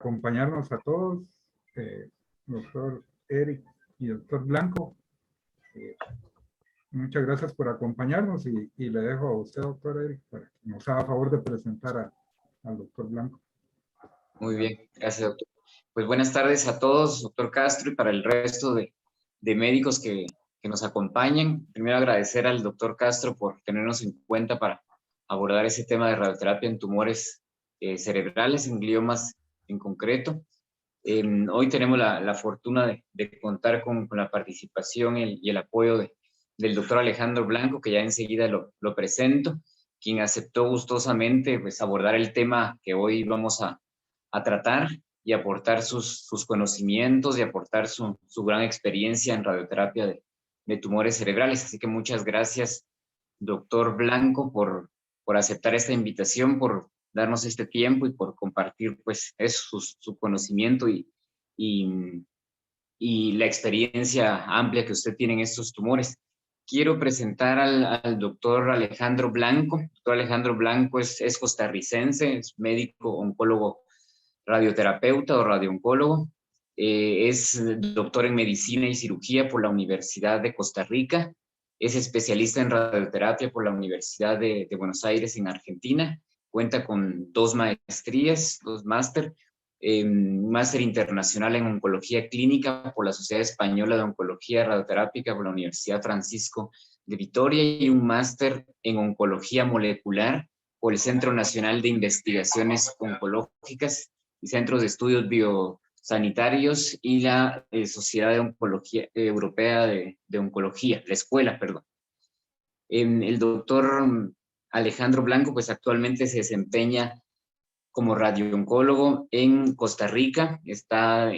acompañarnos a todos, doctor Eric y doctor Blanco. Muchas gracias por acompañarnos y le dejo a usted, doctor Eric, para que nos haga favor de presentar al doctor Blanco. Muy bien, gracias, doctor. Pues buenas tardes a todos, doctor Castro, y para el resto de médicos que nos acompañan. Primero agradecer al doctor Castro por tenernos en cuenta para abordar ese tema de radioterapia en tumores cerebrales, en gliomas en concreto. Hoy tenemos la fortuna de contar con la participación y el apoyo del doctor Alejandro Blanco, que ya enseguida lo presento, quien aceptó gustosamente pues, abordar el tema que hoy vamos a tratar y aportar sus conocimientos y aportar su gran experiencia en radioterapia de tumores cerebrales. Así que muchas gracias, doctor Blanco, por aceptar esta invitación, por darnos este tiempo y por compartir pues su conocimiento y la experiencia amplia que usted tiene en estos tumores. Quiero presentar al doctor Alejandro Blanco. El doctor Alejandro Blanco es costarricense, es médico oncólogo radioterapeuta o radiooncólogo. Es doctor en medicina y cirugía por la Universidad de Costa Rica. Es especialista en radioterapia por la Universidad de Buenos Aires en Argentina. Cuenta con 2 maestrías, 2 máster. Máster internacional en oncología clínica por la Sociedad Española de Oncología Radioterápica por la Universidad Francisco de Vitoria y un máster en oncología molecular por el Centro Nacional de Investigaciones Oncológicas y Centros de Estudios Biosanitarios y la Sociedad de Oncología Europea de Oncología, la escuela, perdón. El doctor Alejandro Blanco, pues actualmente se desempeña como radiooncólogo en Costa Rica, está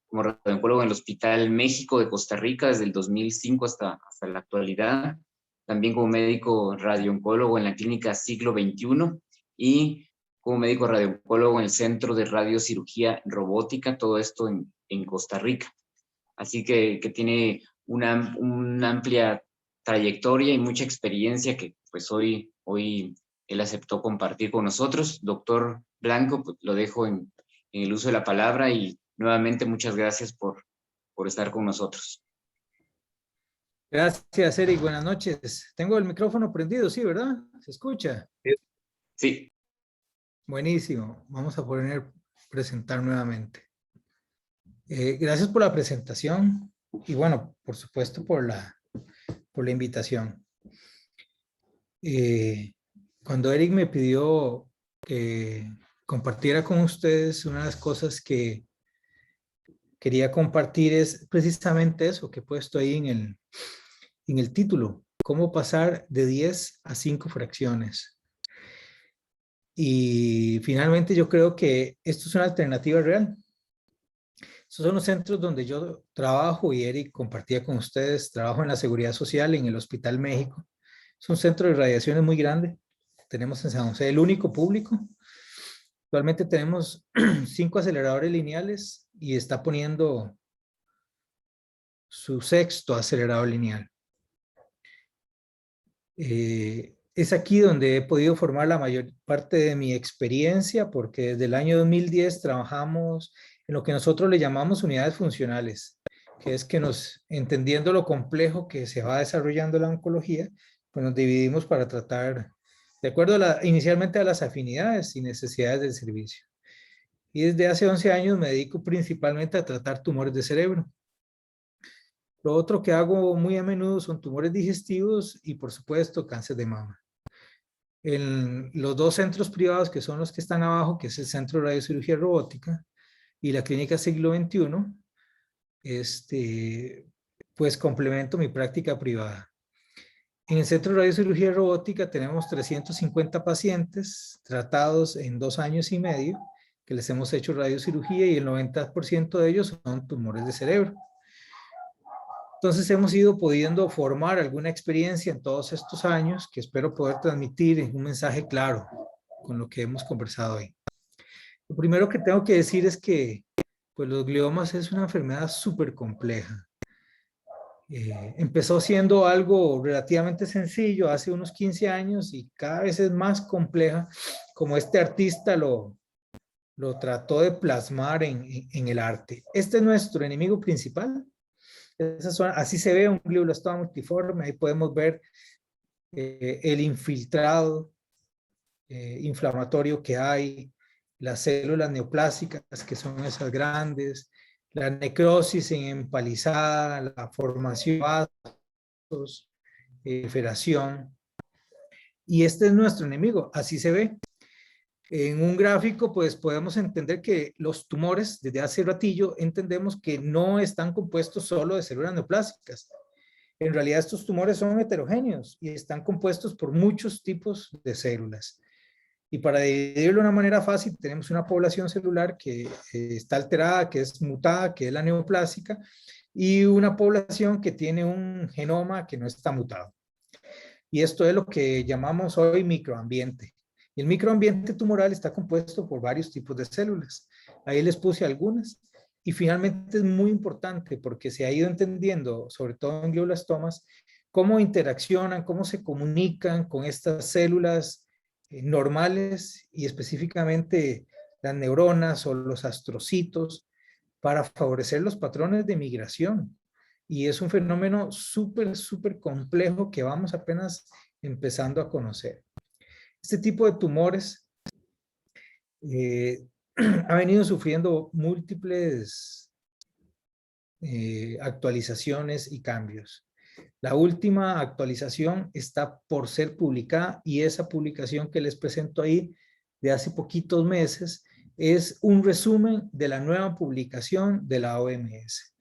como radiooncólogo en el Hospital México de Costa Rica desde el 2005 hasta la actualidad, también como médico radiooncólogo en la clínica Siglo XXI y como médico radiooncólogo en el Centro de Radiocirugía Robótica, todo esto en Costa Rica. Así que tiene una amplia trayectoria y mucha experiencia que pues hoy él aceptó compartir con nosotros. Doctor Blanco, pues, lo dejo en el uso de la palabra y nuevamente muchas gracias por estar con nosotros. Gracias, Eric. Buenas noches. Tengo el micrófono prendido, sí, ¿verdad? ¿Se escucha? Sí. Buenísimo. Vamos a presentar nuevamente. Gracias por la presentación y bueno, por supuesto por la invitación. Cuando Eric me pidió que compartiera con ustedes, una de las cosas que quería compartir es precisamente eso que he puesto ahí en el título, cómo pasar de 10 a 5 fracciones. Y finalmente yo creo que esto es una alternativa real. Estos son los centros donde yo trabajo y Eric compartía con ustedes. Trabajo en la Seguridad Social en el Hospital México. Es un centro de radiaciones muy grande. Tenemos en San José el único público. Actualmente tenemos 5 aceleradores lineales y está poniendo su 6º acelerador lineal. Es aquí donde he podido formar la mayor parte de mi experiencia porque desde el año 2010 trabajamos en lo que nosotros le llamamos unidades funcionales, que es que entendiendo lo complejo que se va desarrollando la oncología, pues nos dividimos para tratar de acuerdo inicialmente a las afinidades y necesidades del servicio. Y desde hace 11 años me dedico principalmente a tratar tumores de cerebro. Lo otro que hago muy a menudo son tumores digestivos y por supuesto cáncer de mama. En los 2 centros privados que son los que están abajo, que es el Centro de Radiocirugía Robótica y la Clínica Siglo XXI, pues complemento mi práctica privada. En el Centro de Radiocirugía Robótica tenemos 350 pacientes tratados en 2 años y medio que les hemos hecho radiocirugía y el 90% de ellos son tumores de cerebro. Entonces hemos ido pudiendo formar alguna experiencia en todos estos años que espero poder transmitir en un mensaje claro con lo que hemos conversado hoy. Lo primero que tengo que decir es que pues, los gliomas es una enfermedad súper compleja. Empezó siendo algo relativamente sencillo hace unos 15 años y cada vez es más compleja, como este artista lo lo trató de plasmar en el arte. Este es nuestro enemigo principal. Así se ve un glioblastoma multiforme. Ahí podemos ver el infiltrado inflamatorio que hay, las células neoplásicas, que son esas grandes, la necrosis en empalizada, la formación de vasos, feración. Y este es nuestro enemigo, así se ve. En un gráfico, pues podemos entender que los tumores, desde hace ratillo, entendemos que no están compuestos solo de células neoplásicas. En realidad estos tumores son heterogéneos y están compuestos por muchos tipos de células. Y para dividirlo de una manera fácil, tenemos una población celular que está alterada, que es mutada, que es la neoplásica, y una población que tiene un genoma que no está mutado. Y esto es lo que llamamos hoy microambiente. Y el microambiente tumoral está compuesto por varios tipos de células. Ahí les puse algunas. Y finalmente es muy importante porque se ha ido entendiendo, sobre todo en glioblastomas, cómo interaccionan, cómo se comunican con estas células normales y específicamente las neuronas o los astrocitos para favorecer los patrones de migración. Y es un fenómeno súper complejo que vamos apenas empezando a conocer. Este tipo de tumores ha venido sufriendo múltiples actualizaciones y cambios. La última actualización está por ser publicada y esa publicación que les presento ahí de hace poquitos meses es un resumen de la nueva publicación de la OMS.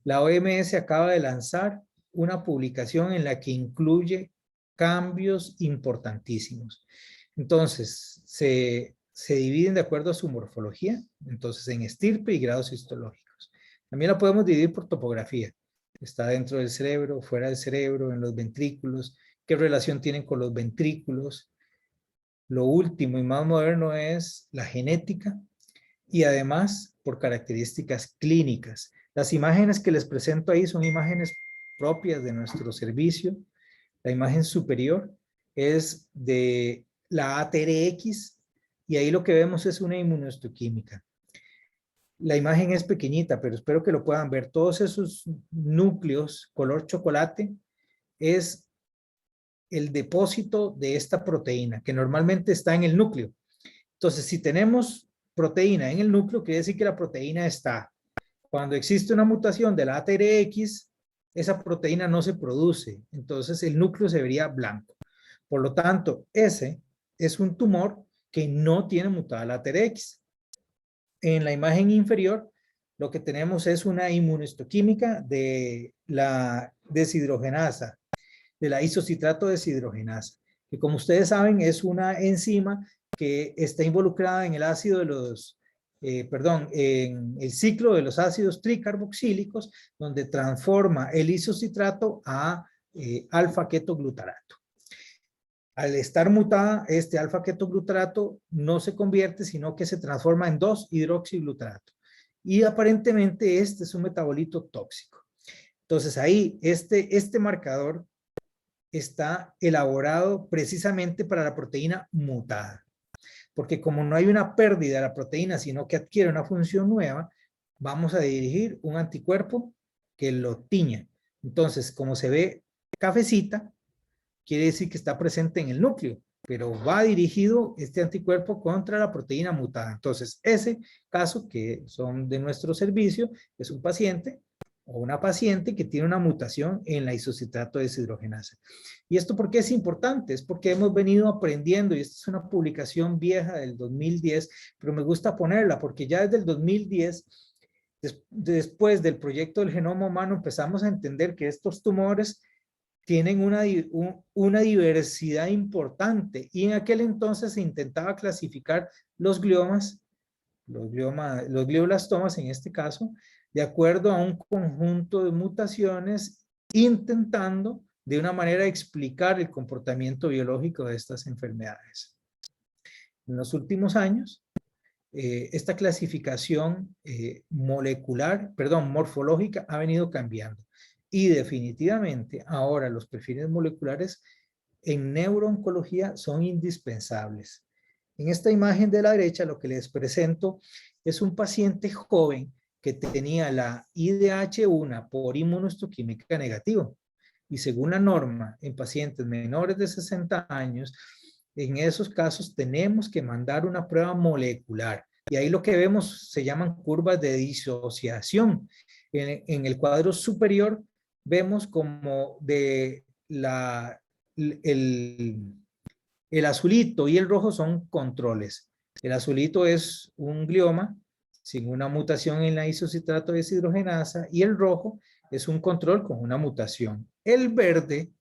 La OMS acaba de lanzar una publicación en la que incluye cambios importantísimos. Entonces, se dividen de acuerdo a su morfología, entonces en estirpe y grados histológicos. También la podemos dividir por topografía. Está dentro del cerebro, fuera del cerebro, en los ventrículos, qué relación tienen con los ventrículos. Lo último y más moderno es la genética y además por características clínicas. Las imágenes que les presento ahí son imágenes propias de nuestro servicio. La imagen superior es de la ATRX y ahí lo que vemos es una inmunohistoquímica. La imagen es pequeñita, pero espero que lo puedan ver. Todos esos núcleos color chocolate es el depósito de esta proteína que normalmente está en el núcleo. Entonces, si tenemos proteína en el núcleo, quiere decir que la proteína está. Cuando existe una mutación de la ATRX, esa proteína no se produce, entonces el núcleo se vería blanco. Por lo tanto, ese es un tumor que no tiene mutada la ATRX. En la imagen inferior, lo que tenemos es una inmunohistoquímica de la deshidrogenasa, de la isocitrato deshidrogenasa, que como ustedes saben es una enzima que está involucrada en el ácido de los, en el ciclo de los ácidos tricarboxílicos, donde transforma el isocitrato a alfa-ketoglutarato. Al estar mutada, este alfa-ketoglutarato no se convierte, sino que se transforma en 2-hidroxiglutarato. Y aparentemente este es un metabolito tóxico. Entonces ahí, este marcador está elaborado precisamente para la proteína mutada. Porque como no hay una pérdida de la proteína, sino que adquiere una función nueva, vamos a dirigir un anticuerpo que lo tiña. Entonces, como se ve cafecita, quiere decir que está presente en el núcleo, pero va dirigido este anticuerpo contra la proteína mutada. Entonces, ese caso que son de nuestro servicio es un paciente o una paciente que tiene una mutación en la isocitrato deshidrogenasa. ¿Y esto por qué es importante? Es porque hemos venido aprendiendo, y esta es una publicación vieja del 2010, pero me gusta ponerla porque ya desde el 2010, después del proyecto del genoma humano, empezamos a entender que estos tumores tienen una diversidad importante y en aquel entonces se intentaba clasificar los gliomas, los glioblastomas en este caso, de acuerdo a un conjunto de mutaciones, intentando de una manera explicar el comportamiento biológico de estas enfermedades. En los últimos años, esta clasificación morfológica ha venido cambiando. Y definitivamente ahora los perfiles moleculares en neurooncología son indispensables. En esta imagen de la derecha lo que les presento es un paciente joven que tenía la IDH1 por inmunohistoquímica negativo. Y según la norma, en pacientes menores de 60 años, en esos casos tenemos que mandar una prueba molecular. Y ahí lo que vemos se llaman curvas de disociación. En el cuadro superior vemos como el azulito y el rojo son controles. El azulito es un glioma sin una mutación en la isocitrato deshidrogenasa y el rojo es un control con una mutación. El verde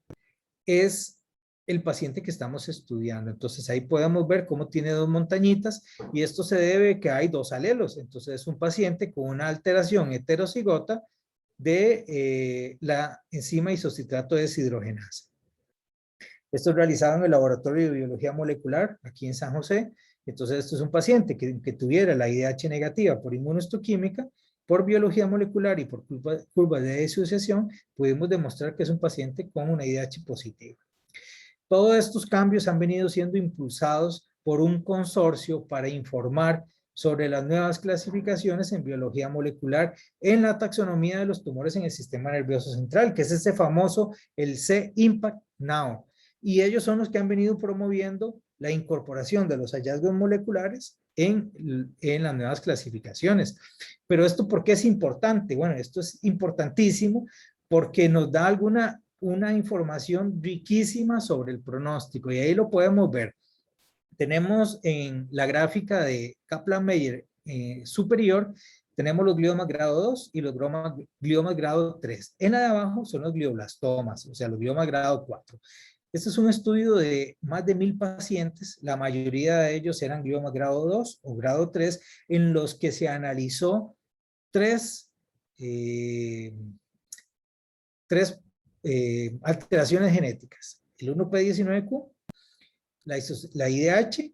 es el paciente que estamos estudiando. Entonces ahí podemos ver cómo tiene dos montañitas y esto se debe a que hay dos alelos. Entonces es un paciente con una alteración heterocigota de la enzima isocitrato deshidrogenasa. Esto es realizado en el Laboratorio de Biología Molecular aquí en San José. Entonces esto es un paciente que tuviera la IDH negativa por inmunohistoquímica, por biología molecular y por curva de disociación, pudimos demostrar que es un paciente con una IDH positiva. Todos estos cambios han venido siendo impulsados por un consorcio para informar sobre las nuevas clasificaciones en biología molecular en la taxonomía de los tumores en el sistema nervioso central, que es ese famoso, el C-Impact Now. Y ellos son los que han venido promoviendo la incorporación de los hallazgos moleculares en las nuevas clasificaciones. Pero esto, ¿por qué es importante? Bueno, esto es importantísimo porque nos da una información riquísima sobre el pronóstico y ahí lo podemos ver. Tenemos en la gráfica de Kaplan-Meier superior, tenemos los gliomas grado 2 y los gliomas grado 3. En la de abajo son los glioblastomas, o sea, los gliomas grado 4. Este es un estudio de más de 1000 pacientes, la mayoría de ellos eran gliomas grado 2 o grado 3, en los que se analizó tres alteraciones genéticas, el 1P19Q, la IDH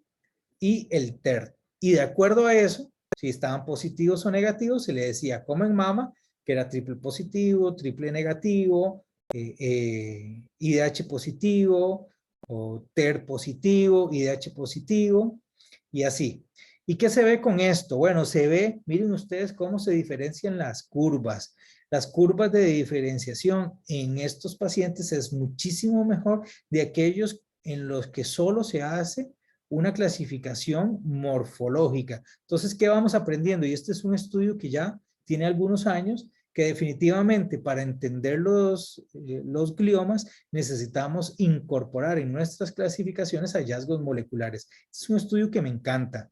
y el TERT. Y de acuerdo a eso, si estaban positivos o negativos, se le decía como en mama, que era triple positivo, triple negativo, IDH positivo, o TERT positivo, IDH positivo, y así. ¿Y qué se ve con esto? Bueno, se ve, miren ustedes cómo se diferencian las curvas. Las curvas de diferenciación en estos pacientes es muchísimo mejor de aquellos en los que solo se hace una clasificación morfológica. Entonces, ¿qué vamos aprendiendo? Y este es un estudio que ya tiene algunos años, que definitivamente para entender los gliomas necesitamos incorporar en nuestras clasificaciones hallazgos moleculares. Es un estudio que me encanta.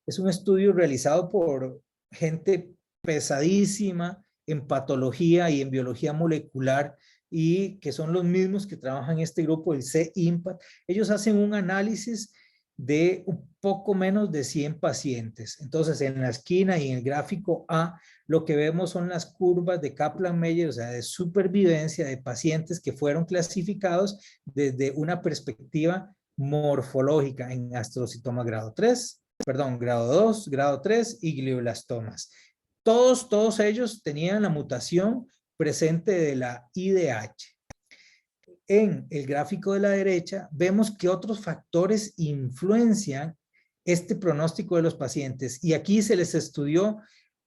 Es un estudio realizado por gente pesadísima en patología y en biología molecular y que son los mismos que trabajan en este grupo, el C-Impact. Ellos hacen un análisis de un poco menos de 100 pacientes. Entonces, en la esquina y en el gráfico A, lo que vemos son las curvas de Kaplan-Meier, o sea, de supervivencia de pacientes que fueron clasificados desde una perspectiva morfológica en astrocitoma grado 3, perdón, grado 2, grado 3 y glioblastomas. Todos ellos tenían la mutación presente de la IDH. En el gráfico de la derecha vemos que otros factores influencian este pronóstico de los pacientes y aquí se les estudió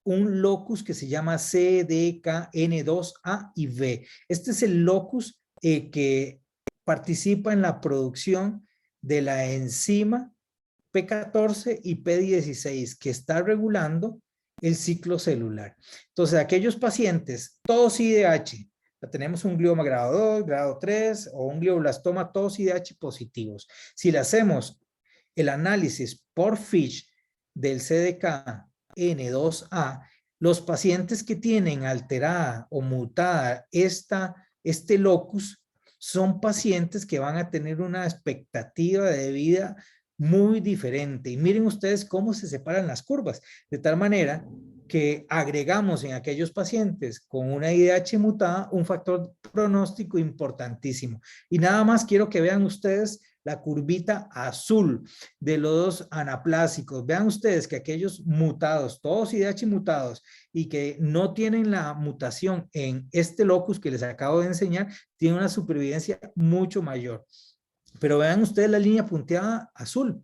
un locus que se llama CDKN2A y B. Este es el locus que participa en la producción de la enzima P14 y P16 que está regulando el ciclo celular. Entonces, aquellos pacientes, todos IDH, tenemos un glioma grado 2, grado 3 o un glioblastoma, todos IDH positivos. Si le hacemos el análisis por FISH del CDK N2A, los pacientes que tienen alterada o mutada este locus son pacientes que van a tener una expectativa de vida muy diferente. Y miren ustedes cómo se separan las curvas, de tal manera que agregamos en aquellos pacientes con una IDH mutada un factor pronóstico importantísimo. Y nada más quiero que vean ustedes la curvita azul de los dos anaplásicos. Vean ustedes que aquellos mutados, todos IDH mutados y que no tienen la mutación en este locus que les acabo de enseñar, tienen una supervivencia mucho mayor. Pero vean ustedes la línea punteada azul.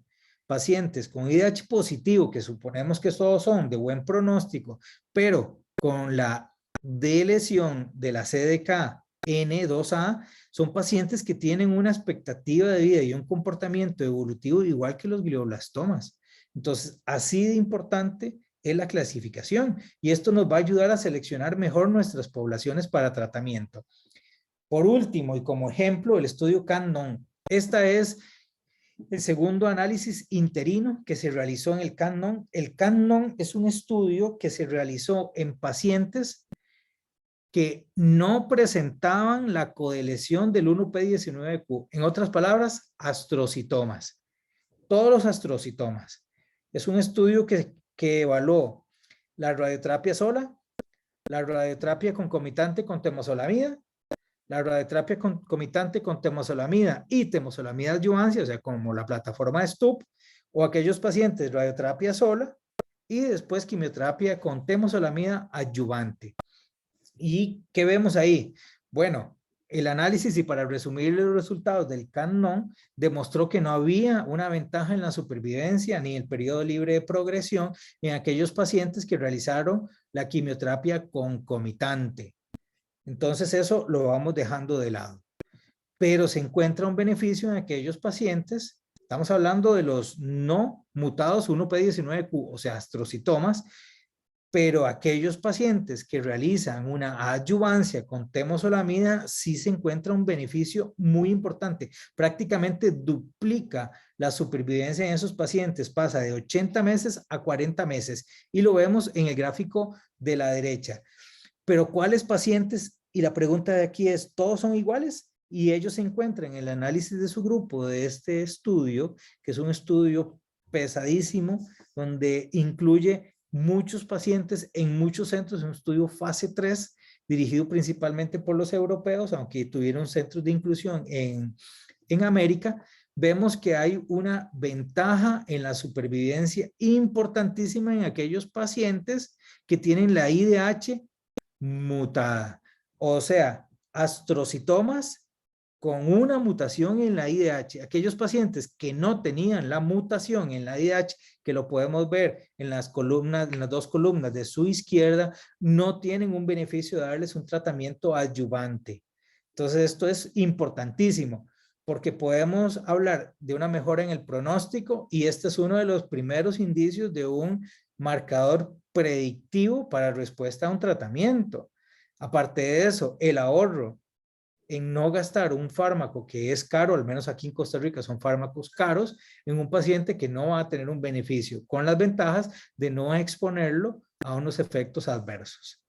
pacientes con IDH positivo, que suponemos que todos son de buen pronóstico, pero con la delesión de la CDK N2A, son pacientes que tienen una expectativa de vida y un comportamiento evolutivo igual que los glioblastomas. Entonces, así de importante es la clasificación y esto nos va a ayudar a seleccionar mejor nuestras poblaciones para tratamiento. Por último, y como ejemplo, el estudio CANON. Esta es el segundo análisis interino que se realizó en el CANON. El CANON es un estudio que se realizó en pacientes que no presentaban la codeleción del 1P19Q. En otras palabras, astrocitomas. Todos los astrocitomas. Es un estudio que evaluó la radioterapia sola, la radioterapia concomitante con temozolomida, la radioterapia concomitante con temozolomida y temozolomida adyuvancia, o sea, como la plataforma de STUP, o aquellos pacientes radioterapia sola y después quimioterapia con temozolomida adyuvante. ¿Y qué vemos ahí? Bueno, el análisis, y para resumir los resultados del CANON, demostró que no había una ventaja en la supervivencia ni el periodo libre de progresión en aquellos pacientes que realizaron la quimioterapia concomitante. Entonces eso lo vamos dejando de lado. Pero se encuentra un beneficio en aquellos pacientes, estamos hablando de los no mutados 1P19Q, o sea, astrocitomas, pero aquellos pacientes que realizan una adyuvancia con temozolomida sí se encuentra un beneficio muy importante. Prácticamente duplica la supervivencia en esos pacientes, pasa de 80 meses a 40 meses y lo vemos en el gráfico de la derecha. Pero ¿cuáles pacientes? Y la pregunta de aquí es, ¿todos son iguales? Y ellos se encuentran en el análisis de su grupo de este estudio, que es un estudio pesadísimo, donde incluye muchos pacientes en muchos centros, un estudio fase 3, dirigido principalmente por los europeos, aunque tuvieron centros de inclusión en América. Vemos que hay una ventaja en la supervivencia importantísima en aquellos pacientes que tienen la IDH mutada, o sea, astrocitomas con una mutación en la IDH. Aquellos pacientes que no tenían la mutación en la IDH, que lo podemos ver en las columnas, en las dos columnas de su izquierda, no tienen un beneficio de darles un tratamiento adyuvante. Entonces, esto es importantísimo porque podemos hablar de una mejora en el pronóstico y este es uno de los primeros indicios de un marcador predictivo para respuesta a un tratamiento. Aparte de eso, el ahorro en no gastar un fármaco que es caro, al menos aquí en Costa Rica son fármacos caros, en un paciente que no va a tener un beneficio, con las ventajas de no exponerlo a unos efectos adversos.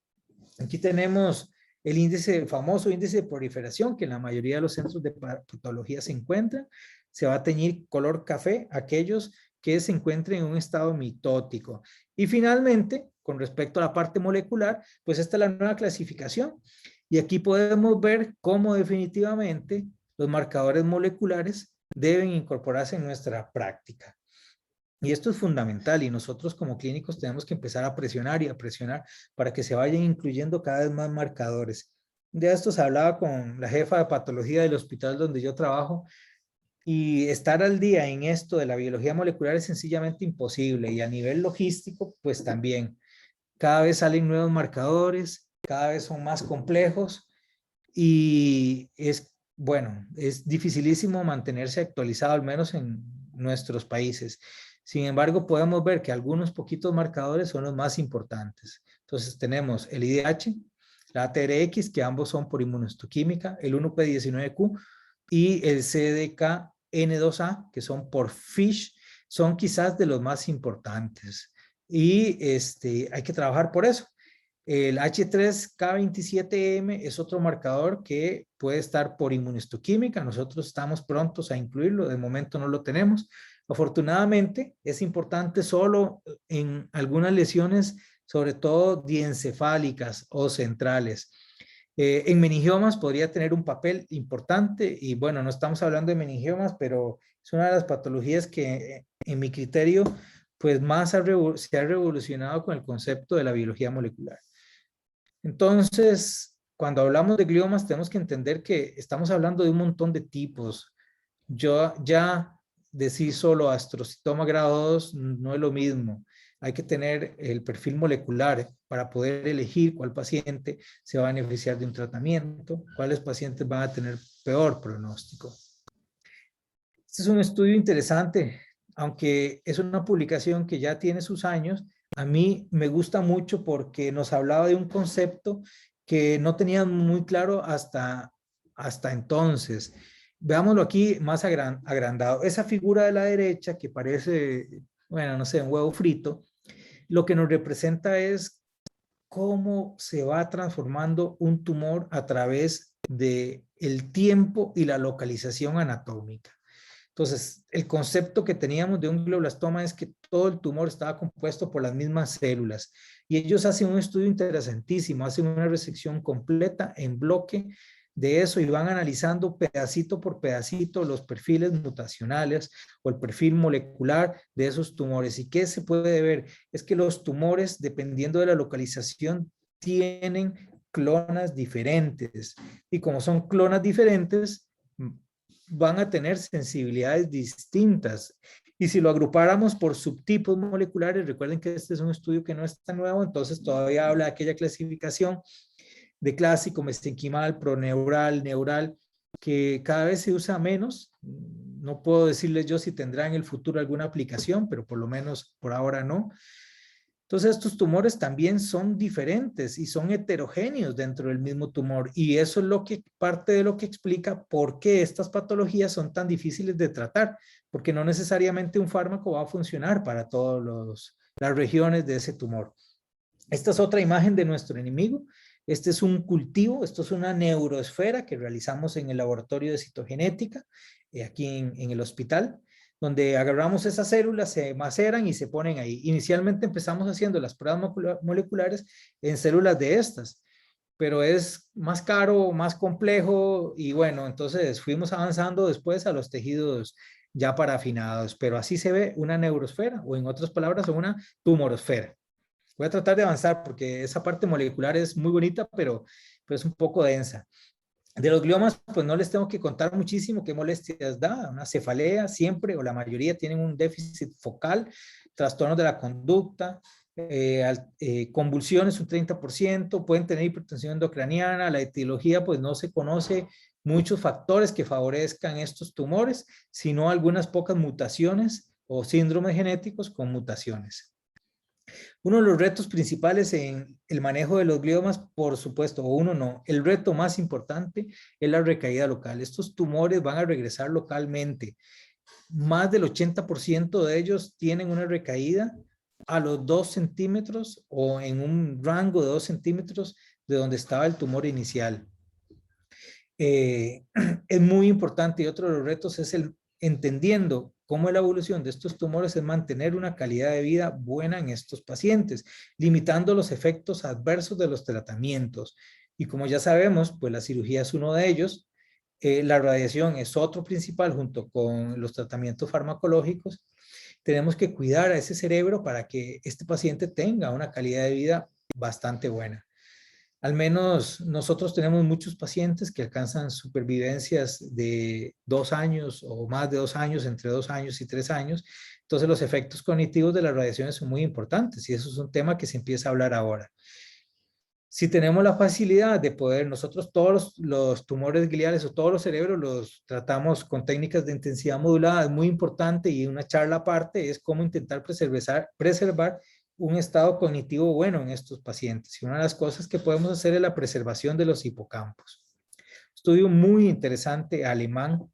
Aquí tenemos el índice, el famoso índice de proliferación, que en la mayoría de los centros de patología se encuentra. Se va a teñir color café aquellos que se encuentren en un estado mitótico. Y finalmente, con respecto a la parte molecular, pues esta es la nueva clasificación. Y aquí podemos ver cómo definitivamente los marcadores moleculares deben incorporarse en nuestra práctica. Y esto es fundamental y nosotros como clínicos tenemos que empezar a presionar y a presionar para que se vayan incluyendo cada vez más marcadores. De esto se hablaba con la jefa de patología del hospital donde yo trabajo y estar al día en esto de la biología molecular es sencillamente imposible y a nivel logístico pues también. Cada vez salen nuevos marcadores, cada vez son más complejos y es, bueno, es dificilísimo mantenerse actualizado, al menos en nuestros países. Sin embargo, podemos ver que algunos poquitos marcadores son los más importantes. Entonces tenemos el IDH, la ATRX, que ambos son por inmunohistoquímica, el 1P19Q y el CDK-N2A, que son por FISH, son quizás de los más importantes. Y hay que trabajar por eso. El H3K27M es otro marcador que puede estar por inmunohistoquímica. Nosotros estamos prontos a incluirlo. De momento no lo tenemos. Afortunadamente, es importante solo en algunas lesiones, sobre todo diencefálicas o centrales. En meningiomas podría tener un papel importante y bueno, no estamos hablando de meningiomas, pero es una de las patologías que en mi criterio pues más se ha revolucionado con el concepto de la biología molecular. Entonces, cuando hablamos de gliomas tenemos que entender que estamos hablando de un montón de tipos. Yo ya decir solo astrocitoma grado 2 no es lo mismo. Hay que tener el perfil molecular para poder elegir cuál paciente se va a beneficiar de un tratamiento, cuáles pacientes van a tener peor pronóstico. Este es un estudio interesante, aunque es una publicación que ya tiene sus años. A mí me gusta mucho porque nos hablaba de un concepto que no tenía muy claro hasta entonces. Veámoslo aquí más agrandado. Esa figura de la derecha que parece, bueno, no sé, un huevo frito, lo que nos representa es cómo se va transformando un tumor a través de el tiempo y la localización anatómica. Entonces, el concepto que teníamos de un glioblastoma es que todo el tumor estaba compuesto por las mismas células. Y ellos hacen un estudio interesantísimo, hacen una resección completa en bloque de eso y van analizando pedacito por pedacito los perfiles mutacionales o el perfil molecular de esos tumores. ¿Y qué se puede ver? Es que los tumores, dependiendo de la localización, tienen clonas diferentes. Y como son clonas diferentes, van a tener sensibilidades distintas. Y si lo agrupáramos por subtipos moleculares, recuerden que este es un estudio que no es tan nuevo, entonces todavía habla de aquella clasificación de clásico, mesenquimal, proneural, neural, que cada vez se usa menos. No puedo decirles yo si tendrá en el futuro alguna aplicación, pero por lo menos por ahora no. Entonces, estos tumores también son diferentes y son heterogéneos dentro del mismo tumor. Y eso es lo que, parte de lo que explica por qué estas patologías son tan difíciles de tratar, porque no necesariamente un fármaco va a funcionar para todas las regiones de ese tumor. Esta es otra imagen de nuestro enemigo. Este es un cultivo, esto es una neuroesfera que realizamos en el laboratorio de citogenética, aquí en el hospital, donde agarramos esas células, se maceran y se ponen ahí. Inicialmente empezamos haciendo las pruebas moleculares en células de estas, pero es más caro, más complejo y bueno, entonces fuimos avanzando después a los tejidos ya parafinados, pero así se ve una neurosfera o en otras palabras una tumorosfera. Voy a tratar de avanzar porque esa parte molecular es muy bonita, pero es un poco densa. De los gliomas, pues no les tengo que contar muchísimo qué molestias da. Una cefalea siempre o la mayoría tienen un déficit focal, trastornos de la conducta, convulsiones un 30%, pueden tener hipertensión endocraniana. La etiología, pues no se conoce muchos factores que favorezcan estos tumores, sino algunas pocas mutaciones o síndromes genéticos con mutaciones. Uno de los retos principales en el manejo de los gliomas, por supuesto, o uno no, el reto más importante es la recaída local. Estos tumores van a regresar localmente. Más del 80% de ellos tienen una recaída a los 2 centímetros o en un rango de 2 centímetros de donde estaba el tumor inicial. Es muy importante y otro de los retos es el entendiendo cómo la evolución de estos tumores es mantener una calidad de vida buena en estos pacientes, limitando los efectos adversos de los tratamientos. Y como ya sabemos, pues la cirugía es uno de ellos, la radiación es otro principal junto con los tratamientos farmacológicos. Tenemos que cuidar a ese cerebro para que este paciente tenga una calidad de vida bastante buena. Al menos nosotros tenemos muchos pacientes que alcanzan supervivencias de 2 años o más de 2 años, entre 2 años y 3 años. Entonces los efectos cognitivos de las radiaciones son muy importantes y eso es un tema que se empieza a hablar ahora. Si tenemos la facilidad de poder, nosotros todos los tumores gliales o todos los cerebros los tratamos con técnicas de intensidad modulada, es muy importante y una charla aparte es cómo intentar preservar un estado cognitivo bueno en estos pacientes. Y una de las cosas que podemos hacer es la preservación de los hipocampos. Estudio muy interesante alemán,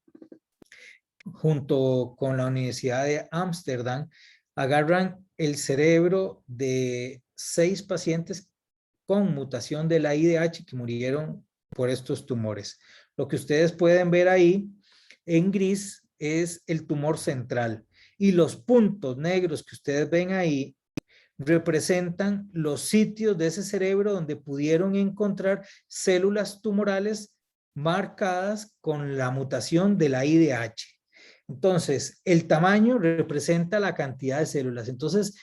junto con la Universidad de Ámsterdam, agarran el cerebro de 6 pacientes con mutación de la IDH que murieron por estos tumores. Lo que ustedes pueden ver ahí en gris es el tumor central y los puntos negros que ustedes ven ahí representan los sitios de ese cerebro donde pudieron encontrar células tumorales marcadas con la mutación de la IDH. Entonces, el tamaño representa la cantidad de células. Entonces,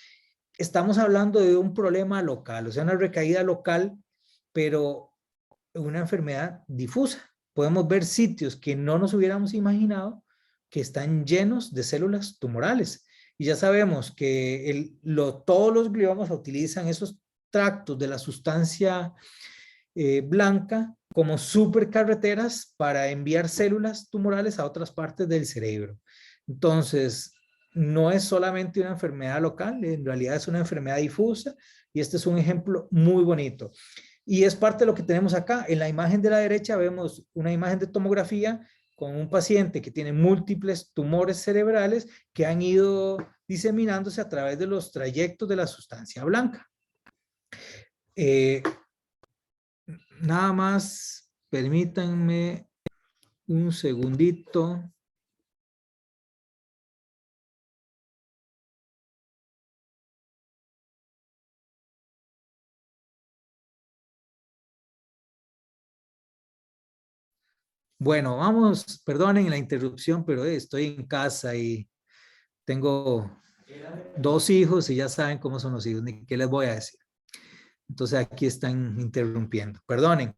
estamos hablando de un problema local, o sea, una recaída local, pero una enfermedad difusa. Podemos ver sitios que no nos hubiéramos imaginado que están llenos de células tumorales. Y ya sabemos que todos los gliomas utilizan esos tractos de la sustancia blanca como supercarreteras para enviar células tumorales a otras partes del cerebro. Entonces, no es solamente una enfermedad local, en realidad es una enfermedad difusa y este es un ejemplo muy bonito. Y es parte de lo que tenemos acá. En la imagen de la derecha vemos una imagen de tomografía con un paciente que tiene múltiples tumores cerebrales que han ido diseminándose a través de los trayectos de la sustancia blanca. Nada más, permítanme un segundito. Bueno, vamos, perdonen la interrupción, pero estoy en casa y tengo 2 hijos y ya saben cómo son los hijos, ni qué les voy a decir. Entonces aquí están interrumpiendo, perdonen.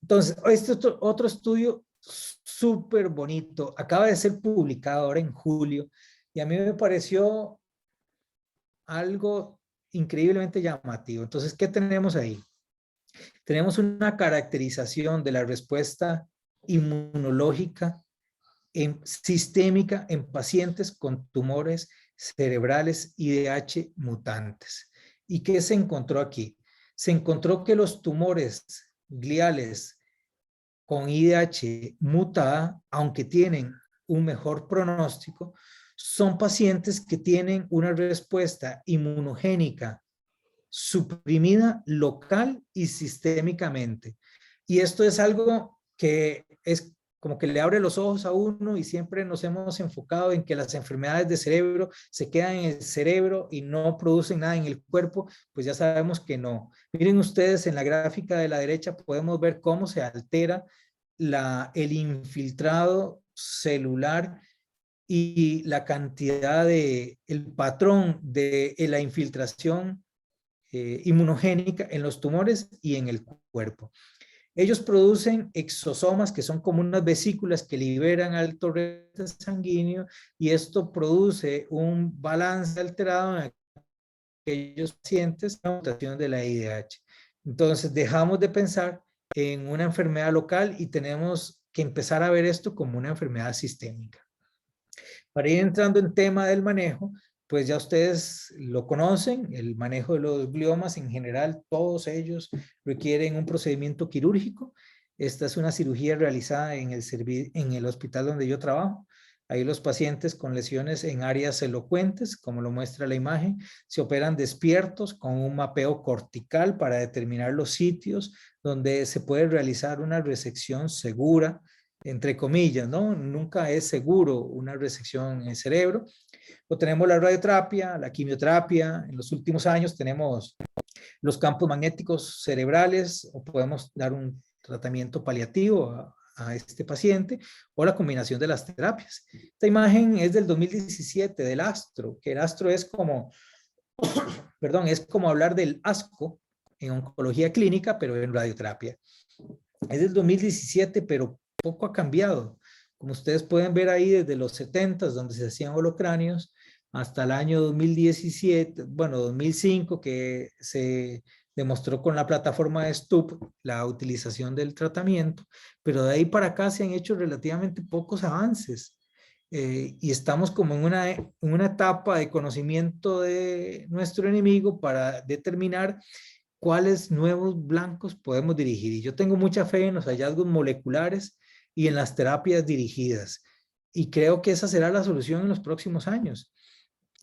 Entonces, este es otro estudio súper bonito, acaba de ser publicado ahora en julio y a mí me pareció algo increíblemente llamativo. Entonces, ¿qué tenemos ahí? Tenemos una caracterización de la respuesta inmunológica sistémica en pacientes con tumores cerebrales IDH mutantes. ¿Y qué se encontró aquí? Se encontró que los tumores gliales con IDH mutada, aunque tienen un mejor pronóstico, son pacientes que tienen una respuesta inmunogénica suprimida local y sistémicamente. Y esto es algo que es como que le abre los ojos a uno y siempre nos hemos enfocado en que las enfermedades de cerebro se quedan en el cerebro y no producen nada en el cuerpo, pues ya sabemos que no. Miren ustedes en la gráfica de la derecha podemos ver cómo se altera el infiltrado celular y la cantidad el patrón de la infiltración inmunogénica en los tumores y en el cuerpo. Ellos producen exosomas que son como unas vesículas que liberan al torrente sanguíneo y esto produce un balance alterado en aquellos pacientes con mutación de la IDH. Entonces dejamos de pensar en una enfermedad local y tenemos que empezar a ver esto como una enfermedad sistémica. Para ir entrando en tema del manejo, pues ya ustedes lo conocen, el manejo de los gliomas en general, todos ellos requieren un procedimiento quirúrgico. Esta es una cirugía realizada en el hospital donde yo trabajo. Ahí los pacientes con lesiones en áreas elocuentes, como lo muestra la imagen, se operan despiertos con un mapeo cortical para determinar los sitios donde se puede realizar una resección segura, entre comillas, ¿no? Nunca es seguro una resección en el cerebro. O tenemos la radioterapia, la quimioterapia. En los últimos años tenemos los campos magnéticos cerebrales o podemos dar un tratamiento paliativo a este paciente o la combinación de las terapias. Esta imagen es del 2017 del astro, que el astro es como, perdón, es como hablar del asco en oncología clínica, pero en radioterapia. Es del 2017, pero poco ha cambiado. Como ustedes pueden ver ahí, desde los 70, donde se hacían holocráneos, hasta el año 2017, bueno, 2005, que se demostró con la plataforma de STUP la utilización del tratamiento, pero de ahí para acá se han hecho relativamente pocos avances. Y estamos como en una etapa de conocimiento de nuestro enemigo para determinar cuáles nuevos blancos podemos dirigir. Y yo tengo mucha fe en los hallazgos moleculares y en las terapias dirigidas. Y creo que esa será la solución en los próximos años.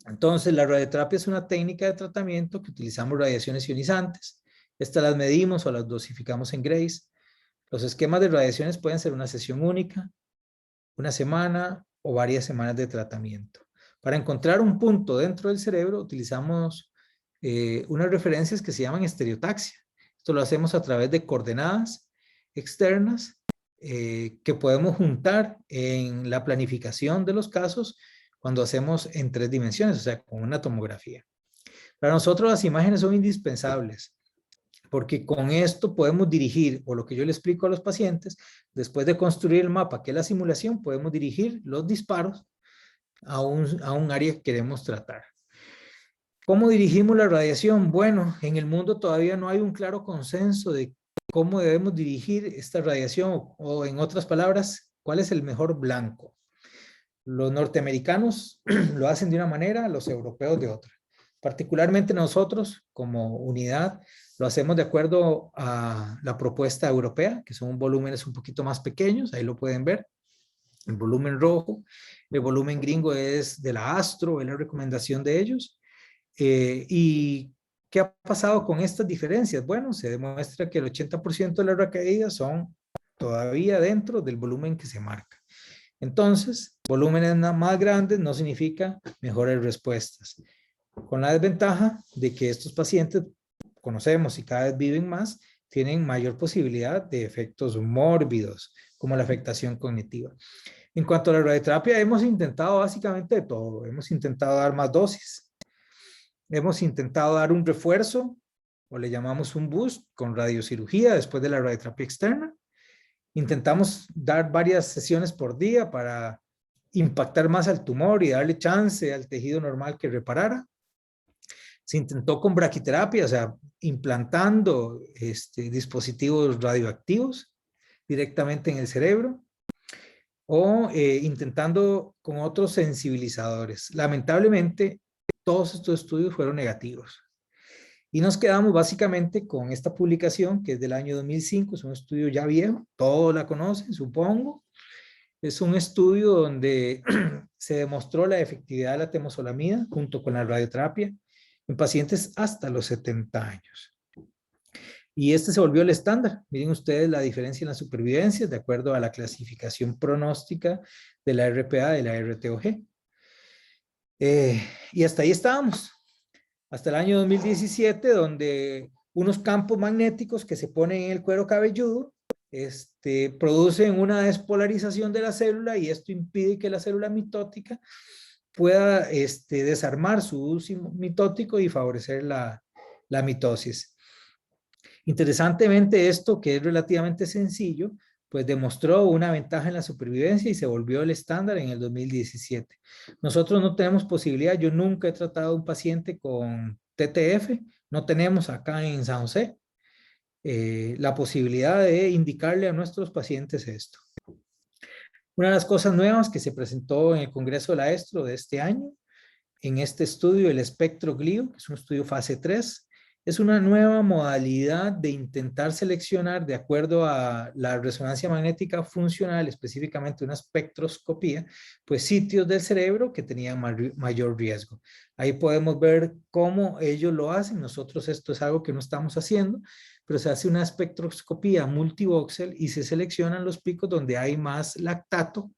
Entonces, la radioterapia es una técnica de tratamiento que utilizamos radiaciones ionizantes. Estas las medimos o las dosificamos en Grace. Los esquemas de radiaciones pueden ser una sesión única, una semana o varias semanas de tratamiento. Para encontrar un punto dentro del cerebro utilizamos unas referencias que se llaman estereotaxia. Esto lo hacemos a través de coordenadas externas que podemos juntar en la planificación de los casos cuando hacemos en 3 dimensiones, o sea, con una tomografía. Para nosotros las imágenes son indispensables porque con esto podemos dirigir, o lo que yo le explico a los pacientes, después de construir el mapa, que es la simulación, podemos dirigir los disparos a un área que queremos tratar. ¿Cómo dirigimos la radiación? Bueno, en el mundo todavía no hay un claro consenso de cómo debemos dirigir esta radiación, o en otras palabras, ¿cuál es el mejor blanco? Los norteamericanos lo hacen de una manera, los europeos de otra. Particularmente nosotros, como unidad, lo hacemos de acuerdo a la propuesta europea, que son volúmenes un poquito más pequeños, ahí lo pueden ver. El volumen rojo, el volumen gringo es de la Astro, es la recomendación de ellos. ¿Y qué ha pasado con estas diferencias? Bueno, se demuestra que el 80% de las recaídas son todavía dentro del volumen que se marca. Entonces, volúmenes más grandes no significa mejores respuestas. Con la desventaja de que estos pacientes, conocemos y cada vez viven más, tienen mayor posibilidad de efectos mórbidos, como la afectación cognitiva. En cuanto a la radioterapia, hemos intentado básicamente de todo. Hemos intentado dar más dosis. Hemos intentado dar un refuerzo, o le llamamos un boost, con radiocirugía después de la radioterapia externa. Intentamos dar varias sesiones por día para impactar más al tumor y darle chance al tejido normal que reparara. Se intentó con braquiterapia, o sea, implantando dispositivos radioactivos directamente en el cerebro, o intentando con otros sensibilizadores. Lamentablemente, todos estos estudios fueron negativos. Y nos quedamos básicamente con esta publicación, que es del año 2005, es un estudio ya viejo, todos la conocen, supongo. Es un estudio donde se demostró la efectividad de la temozolomida junto con la radioterapia en pacientes hasta los 70 años. Y este se volvió el estándar. Miren ustedes la diferencia en la supervivencia de acuerdo a la clasificación pronóstica de la RPA, de la RTOG. Y hasta ahí estábamos. Hasta el año 2017, donde unos campos magnéticos que se ponen en el cuero cabelludo producen una despolarización de la célula, y esto impide que la célula mitótica pueda desarmar su uso mitótico y favorecer la mitosis. Interesantemente, esto, que es relativamente sencillo, pues demostró una ventaja en la supervivencia y se volvió el estándar en el 2017. Nosotros no tenemos posibilidad, yo nunca he tratado a un paciente con TTF, no tenemos acá en San José la posibilidad de indicarle a nuestros pacientes esto. Una de las cosas nuevas que se presentó en el Congreso de la ESTRO de este año, en este estudio, el espectroglio, que es un estudio fase 3, es una nueva modalidad de intentar seleccionar, de acuerdo a la resonancia magnética funcional, específicamente una espectroscopía, pues sitios del cerebro que tenían mayor riesgo. Ahí podemos ver cómo ellos lo hacen. Nosotros esto es algo que no estamos haciendo, pero se hace una espectroscopía multivoxel y se seleccionan los picos donde hay más lactato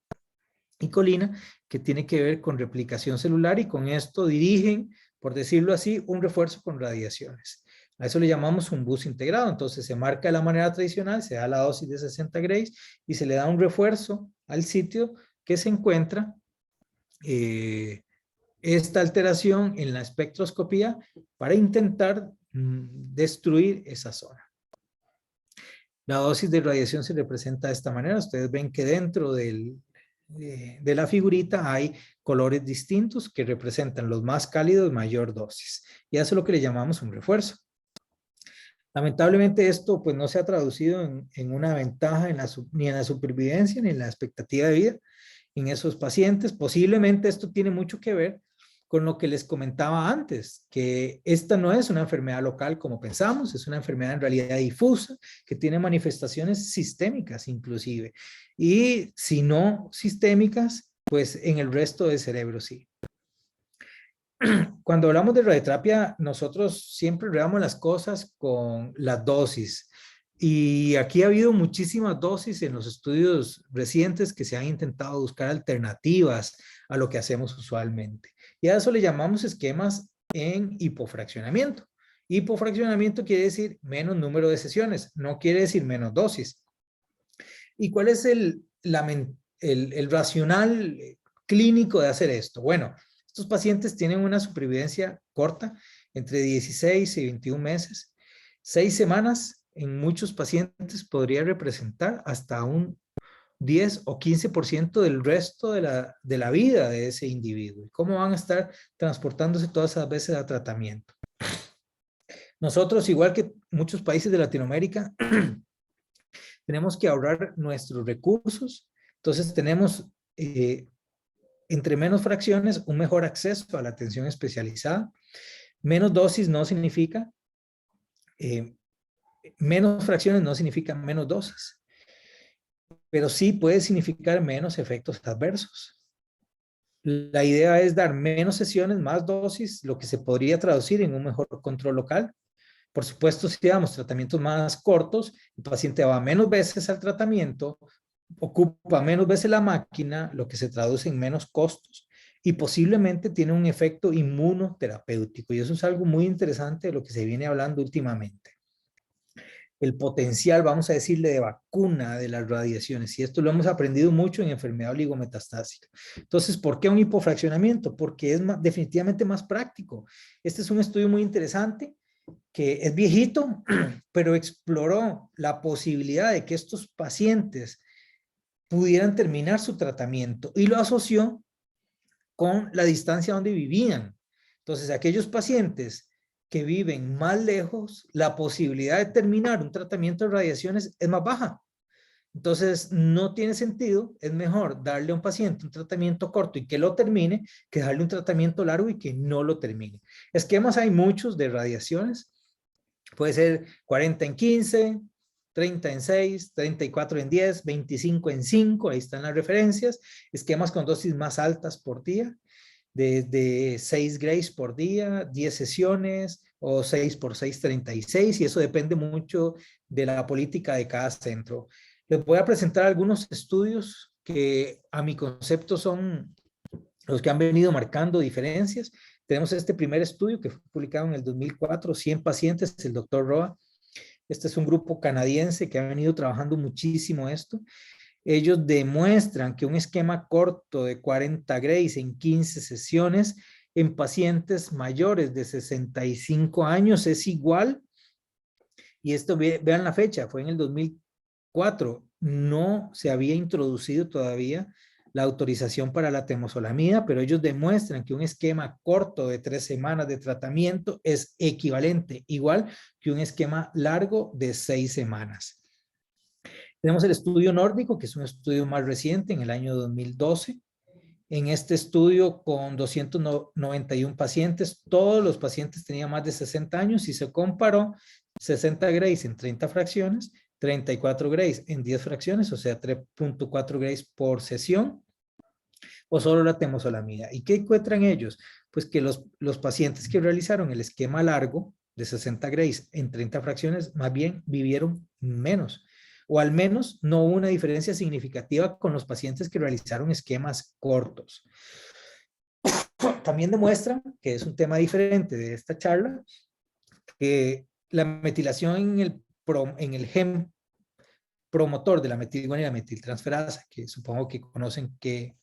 y colina, que tiene que ver con replicación celular, y con esto dirigen, por decirlo así, un refuerzo con radiaciones. A eso le llamamos un bus integrado. Entonces se marca de la manera tradicional, se da la dosis de 60 grays y se le da un refuerzo al sitio que se encuentra esta alteración en la espectroscopía para intentar destruir esa zona. La dosis de radiación se representa de esta manera. Ustedes ven que dentro de la figurita hay colores distintos que representan los más cálidos, mayor dosis. Y eso es lo que le llamamos un refuerzo. Lamentablemente esto pues no se ha traducido en una ventaja ni en la supervivencia ni en la expectativa de vida en esos pacientes. Posiblemente esto tiene mucho que ver con lo que les comentaba antes, que esta no es una enfermedad local como pensamos, es una enfermedad en realidad difusa, que tiene manifestaciones sistémicas inclusive, y si no sistémicas, pues en el resto del cerebro sí. Cuando hablamos de radioterapia, nosotros siempre veamos las cosas con las dosis. Y aquí ha habido muchísimas dosis en los estudios recientes que se han intentado buscar alternativas a lo que hacemos usualmente. Y a eso le llamamos esquemas en hipofraccionamiento. Hipofraccionamiento quiere decir menos número de sesiones, no quiere decir menos dosis. ¿Y cuál es el racional clínico de hacer esto? Bueno, estos pacientes tienen una supervivencia corta, entre 16 y 21 meses. 6 semanas en muchos pacientes podría representar hasta un 10 o 15% del resto de la vida de ese individuo. ¿Cómo van a estar transportándose todas esas veces a tratamiento? Nosotros, igual que muchos países de Latinoamérica, tenemos que ahorrar nuestros recursos. Entonces tenemos, entre menos fracciones, un mejor acceso a la atención especializada. Menos dosis no significa, menos fracciones no significa menos dosis, pero sí puede significar menos efectos adversos. La idea es dar menos sesiones, más dosis, lo que se podría traducir en un mejor control local. Por supuesto, si damos tratamientos más cortos, el paciente va menos veces al tratamiento, ocupa menos veces la máquina, lo que se traduce en menos costos y posiblemente tiene un efecto inmunoterapéutico. Y eso es algo muy interesante de lo que se viene hablando últimamente. El potencial, vamos a decirle, de vacuna de las radiaciones. Y esto lo hemos aprendido mucho en enfermedad oligometastásica. Entonces, ¿por qué un hipofraccionamiento? Porque es definitivamente más práctico. Este es un estudio muy interesante que es viejito, pero exploró la posibilidad de que estos pacientes pudieran terminar su tratamiento y lo asoció con la distancia donde vivían. Entonces, aquellos pacientes que viven más lejos, la posibilidad de terminar un tratamiento de radiaciones es más baja. Entonces, no tiene sentido, es mejor darle a un paciente un tratamiento corto y que lo termine, que darle un tratamiento largo y que no lo termine. Esquemas hay muchos de radiaciones, puede ser 40 en 15, 30 en 6, 34 en 10, 25 en 5, ahí están las referencias, esquemas con dosis más altas por día, de 6 grays por día, 10 sesiones o 6 por 6, 36, y eso depende mucho de la política de cada centro. Les voy a presentar algunos estudios que a mi concepto son los que han venido marcando diferencias. Tenemos este primer estudio que fue publicado en el 2004, 100 pacientes, el doctor Roa. Este es un grupo canadiense que ha venido trabajando muchísimo esto. Ellos demuestran que un esquema corto de 40 grays en 15 sesiones en pacientes mayores de 65 años es igual. Y esto, vean la fecha, fue en el 2004. No se había introducido todavía la autorización para la temozolomida, pero ellos demuestran que un esquema corto de 3 semanas de tratamiento es equivalente, igual que un esquema largo de 6 semanas. Tenemos el estudio nórdico, que es un estudio más reciente, en el año 2012. En este estudio, con 291 pacientes, todos los pacientes tenían más de 60 años y se comparó 60 grays en 30 fracciones, 34 grays en 10 fracciones, o sea, 3.4 grays por sesión, o solo la temozolomida. ¿Y qué encuentran ellos? Pues que los pacientes que realizaron el esquema largo de 60 grays en 30 fracciones, más bien vivieron menos, o al menos no hubo una diferencia significativa con los pacientes que realizaron esquemas cortos. También demuestran, que es un tema diferente de esta charla, que la metilación en el gen promotor de la metilguanina metiltransferasa, que supongo que conocen qué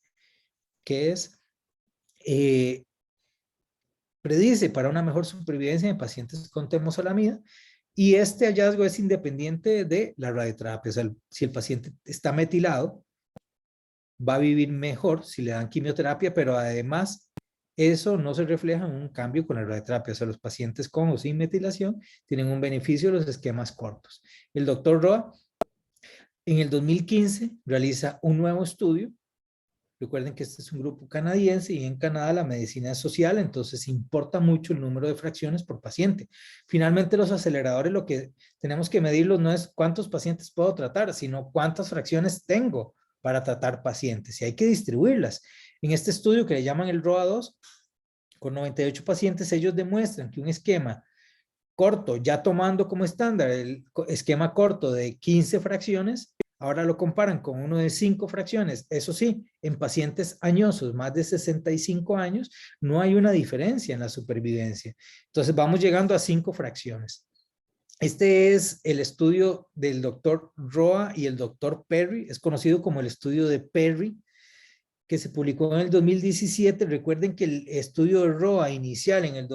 es, predice para una mejor supervivencia en pacientes con temozolomida, y este hallazgo es independiente de la radioterapia. O sea, si el paciente está metilado, va a vivir mejor si le dan quimioterapia, pero además eso no se refleja en un cambio con la radioterapia. O sea, los pacientes con o sin metilación tienen un beneficio de los esquemas cortos. El doctor Roa, en el 2015, realiza un nuevo estudio. Recuerden que este es un grupo canadiense y en Canadá la medicina es social, entonces importa mucho el número de fracciones por paciente. Finalmente, los aceleradores, lo que tenemos que medirlos no es cuántos pacientes puedo tratar, sino cuántas fracciones tengo para tratar pacientes, y hay que distribuirlas. En este estudio que le llaman el ROA2, con 98 pacientes, ellos demuestran que un esquema corto, ya tomando como estándar el esquema corto de 15 fracciones, ahora lo comparan con uno de 5 fracciones. Eso sí, en pacientes añosos, más de 65 años, no hay una diferencia en la supervivencia. Entonces vamos llegando a 5 fracciones. Este es el estudio del doctor Roa y el doctor Perry. Es conocido como el estudio de Perry, que se publicó en el 2017. Recuerden que el estudio de Roa inicial en el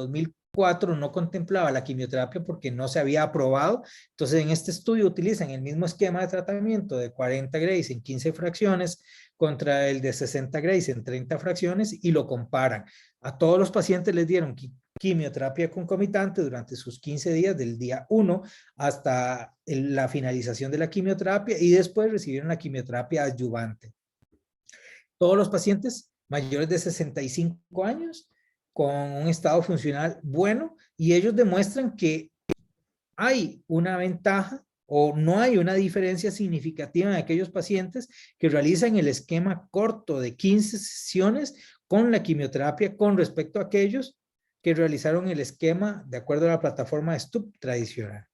4 no contemplaba la quimioterapia porque no se había aprobado. Entonces, en este estudio utilizan el mismo esquema de tratamiento de 40 grays en 15 fracciones contra el de 60 grays en 30 fracciones y lo comparan. A todos los pacientes les dieron quimioterapia concomitante durante sus 15 días, del día 1 hasta la finalización de la quimioterapia, y después recibieron la quimioterapia adyuvante. Todos los pacientes mayores de 65 años con un estado funcional bueno, y ellos demuestran que hay una ventaja o no hay una diferencia significativa en aquellos pacientes que realizan el esquema corto de 15 sesiones con la quimioterapia con respecto a aquellos que realizaron el esquema de acuerdo a la plataforma STUP tradicional.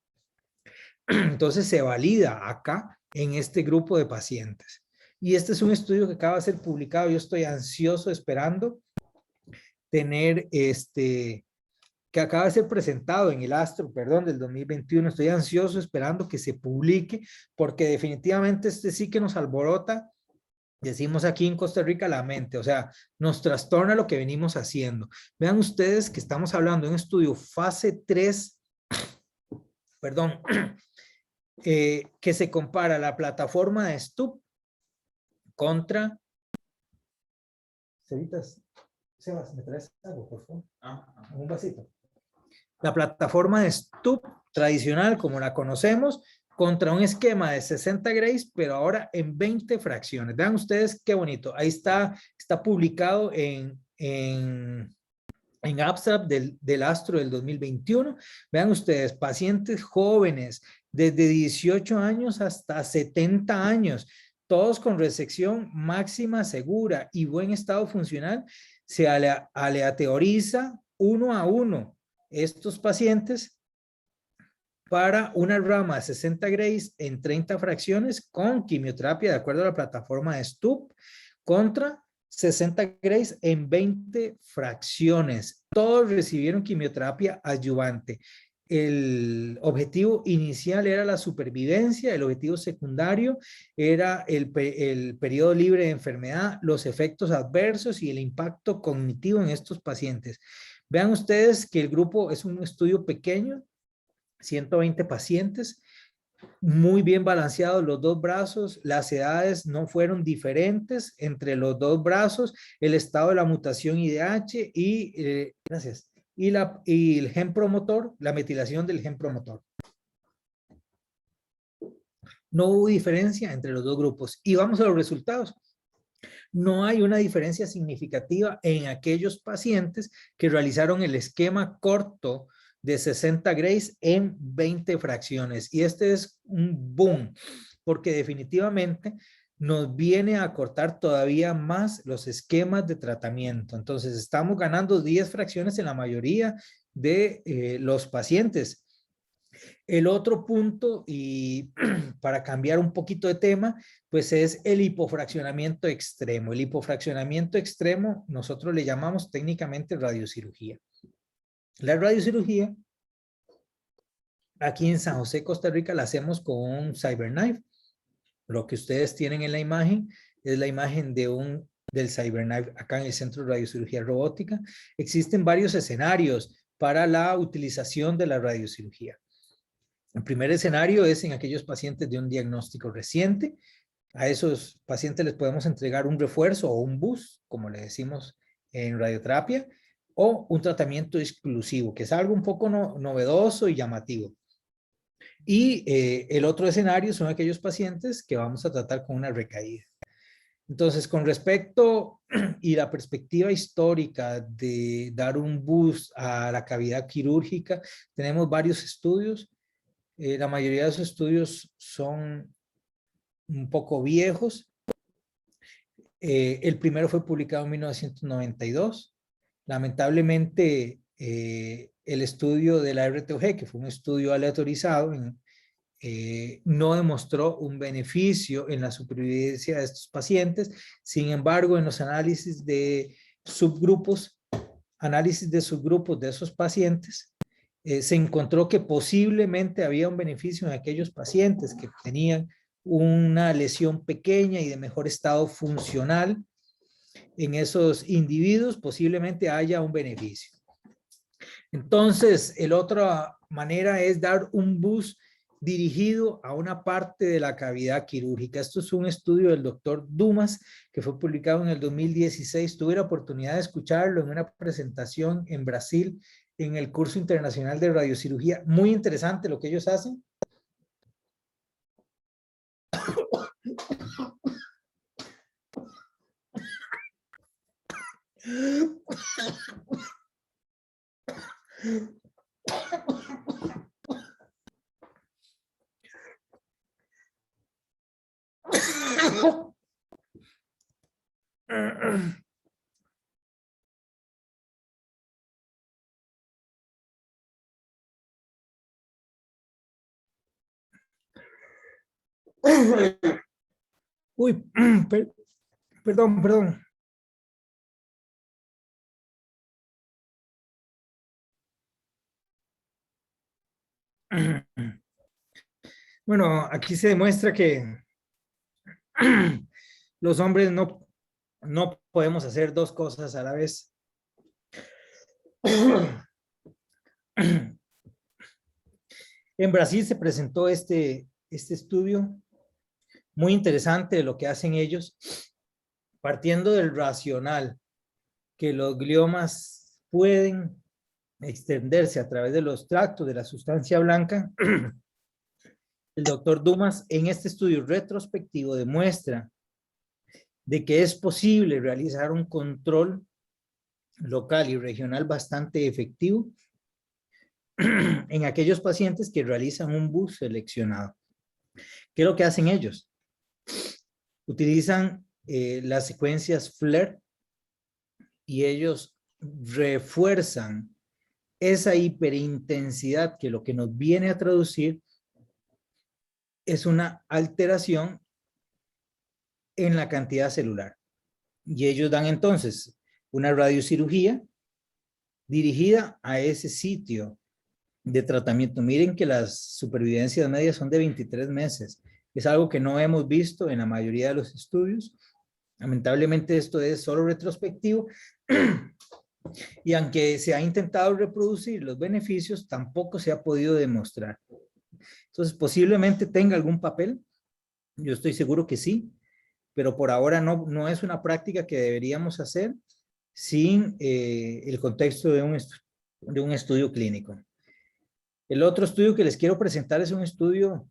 Entonces se valida acá en este grupo de pacientes. Y este es un estudio que acaba de ser publicado. Yo estoy ansioso esperando tener que acaba de ser presentado en el ASTRO, perdón, del 2021. Estoy ansioso esperando que se publique, porque definitivamente este sí que nos alborota, decimos aquí en Costa Rica, la mente. O sea, nos trastorna lo que venimos haciendo. Vean ustedes que estamos hablando de un estudio fase 3, perdón, que se compara la plataforma de STUP contra... Sebas, ¿me traes algo, por favor? Un vasito. La plataforma de STUP tradicional, como la conocemos, contra un esquema de 60 grays, pero ahora en 20 fracciones. Vean ustedes qué bonito. Ahí está publicado en abstract del ASTRO del 2021. Vean ustedes, pacientes jóvenes, desde 18 años hasta 70 años, todos con resección máxima segura y buen estado funcional. Se aleatoriza 1 a 1 estos pacientes para una rama de 60 grays en 30 fracciones con quimioterapia de acuerdo a la plataforma de STUP contra 60 grays en 20 fracciones. Todos recibieron quimioterapia adyuvante. El objetivo inicial era la supervivencia, el objetivo secundario era el periodo libre de enfermedad, los efectos adversos y el impacto cognitivo en estos pacientes. Vean ustedes que el grupo es un estudio pequeño, 120 pacientes, muy bien balanceados los dos brazos, las edades no fueron diferentes entre los dos brazos, el estado de la mutación IDH y, gracias, y el gen promotor, la metilación del gen promotor. No hubo diferencia entre los dos grupos. Y vamos a los resultados. No hay una diferencia significativa en aquellos pacientes que realizaron el esquema corto de 60 grays en 20 fracciones. Y este es un boom, porque definitivamente nos viene a acortar todavía más los esquemas de tratamiento. Entonces, estamos ganando 10 fracciones en la mayoría de los pacientes. El otro punto, y para cambiar un poquito de tema, pues es el hipofraccionamiento extremo. El hipofraccionamiento extremo nosotros le llamamos técnicamente radiocirugía. La radiocirugía, aquí en San José, Costa Rica, la hacemos con un CyberKnife. Lo que ustedes tienen en la imagen es la imagen del CyberKnife acá en el Centro de Radiocirugía Robótica. Existen varios escenarios para la utilización de la radiocirugía. El primer escenario es en aquellos pacientes de un diagnóstico reciente. A esos pacientes les podemos entregar un refuerzo o un boost, como le decimos en radioterapia, o un tratamiento exclusivo, que es algo un poco novedoso y llamativo. Y el otro escenario son aquellos pacientes que vamos a tratar con una recaída. Entonces, con respecto y la perspectiva histórica de dar un boost a la cavidad quirúrgica, tenemos varios estudios. La mayoría de esos estudios son un poco viejos. El primero fue publicado en 1992. Lamentablemente, el estudio de la RTOG, que fue un estudio aleatorizado, no demostró un beneficio en la supervivencia de estos pacientes. Sin embargo, en los análisis de subgrupos de esos pacientes, se encontró que posiblemente había un beneficio en aquellos pacientes que tenían una lesión pequeña y de mejor estado funcional. En esos individuos posiblemente haya un beneficio. Entonces, la otra manera es dar un bus dirigido a una parte de la cavidad quirúrgica. Esto es un estudio del doctor Dumas que fue publicado en el 2016. Tuve la oportunidad de escucharlo en una presentación en Brasil en el curso internacional de radiocirugía. Muy interesante lo que ellos hacen. Uy, perdón. Bueno, aquí se demuestra que los hombres no podemos hacer dos cosas a la vez. En Brasil se presentó este estudio muy interesante de lo que hacen ellos, partiendo del racional, que los gliomas pueden extenderse a través de los tractos de la sustancia blanca. El doctor Dumas en este estudio retrospectivo demuestra de que es posible realizar un control local y regional bastante efectivo en aquellos pacientes que realizan un bus seleccionado. ¿Qué es lo que hacen ellos? Utilizan las secuencias FLAIR y ellos refuerzan esa hiperintensidad que lo que nos viene a traducir es una alteración en la cantidad celular. Y ellos dan entonces una radiocirugía dirigida a ese sitio de tratamiento. Miren que las supervivencias medias son de 23 meses. Es algo que no hemos visto en la mayoría de los estudios. Lamentablemente esto es solo retrospectivo. Y aunque se ha intentado reproducir los beneficios, tampoco se ha podido demostrar. Entonces, posiblemente tenga algún papel. Yo estoy seguro que sí, pero por ahora no es una práctica que deberíamos hacer sin el contexto de un estudio clínico. El otro estudio que les quiero presentar es un estudio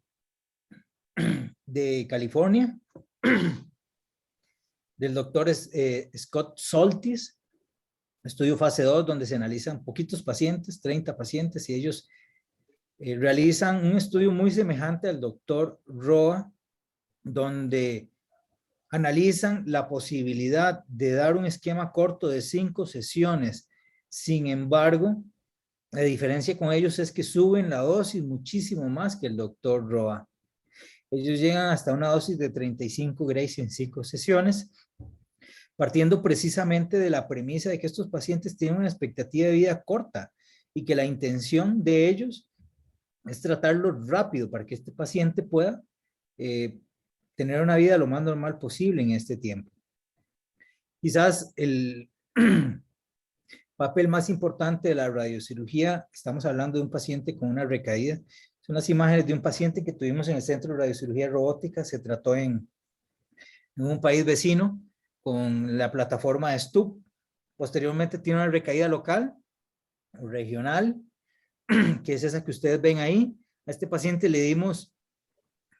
de California, del doctor Scott Soltis, estudio fase 2, donde se analizan poquitos pacientes, 30 pacientes, y ellos realizan un estudio muy semejante al doctor Roa, donde analizan la posibilidad de dar un esquema corto de 5 sesiones. Sin embargo, la diferencia con ellos es que suben la dosis muchísimo más que el doctor Roa. Ellos llegan hasta una dosis de 35 grays en 5 sesiones, partiendo precisamente de la premisa de que estos pacientes tienen una expectativa de vida corta y que la intención de ellos es tratarlo rápido para que este paciente pueda tener una vida lo más normal posible en este tiempo. Quizás el papel más importante de la radiocirugía, estamos hablando de un paciente con una recaída. Son las imágenes de un paciente que tuvimos en el Centro de Radiocirugía Robótica. Se trató en un país vecino con la plataforma de STUP. Posteriormente tiene una recaída local o regional, que es esa que ustedes ven ahí. A este paciente le dimos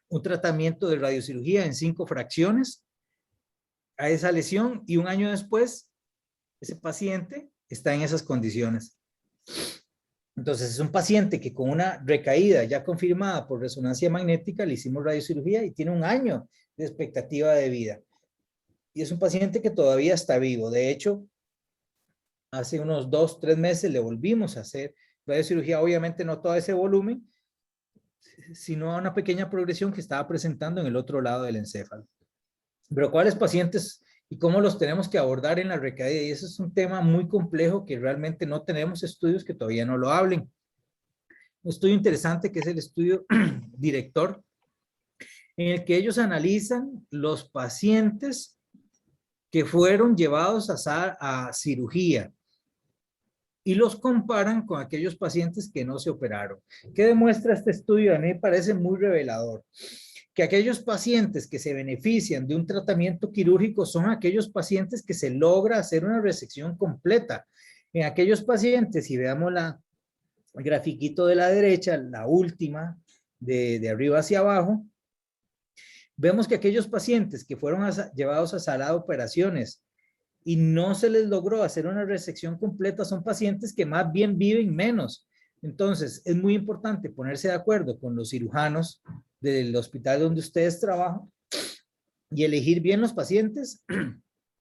un tratamiento de radiocirugía en 5 fracciones a esa lesión, y un año después ese paciente está en esas condiciones. Entonces es un paciente que con una recaída ya confirmada por resonancia magnética le hicimos radiocirugía y tiene un año de expectativa de vida. Y es un paciente que todavía está vivo. De hecho, hace unos 2-3 meses le volvimos a hacer radiocirugía, obviamente no todo ese volumen, sino a una pequeña progresión que estaba presentando en el otro lado del encéfalo. Pero ¿cuáles pacientes y cómo los tenemos que abordar en la recaída? Y ese es un tema muy complejo que realmente no tenemos estudios que todavía no lo hablen. Un estudio interesante que es el estudio director, en el que ellos analizan los pacientes que fueron llevados a cirugía y los comparan con aquellos pacientes que no se operaron. ¿Qué demuestra este estudio? A mí me parece muy revelador. Que aquellos pacientes que se benefician de un tratamiento quirúrgico son aquellos pacientes que se logra hacer una resección completa. En aquellos pacientes, si veamos el grafiquito de la derecha, la última, de arriba hacia abajo, vemos que aquellos pacientes que fueron llevados a sala de operaciones y no se les logró hacer una resección completa son pacientes que más bien viven menos. Entonces, es muy importante ponerse de acuerdo con los cirujanos del hospital donde ustedes trabajan y elegir bien los pacientes,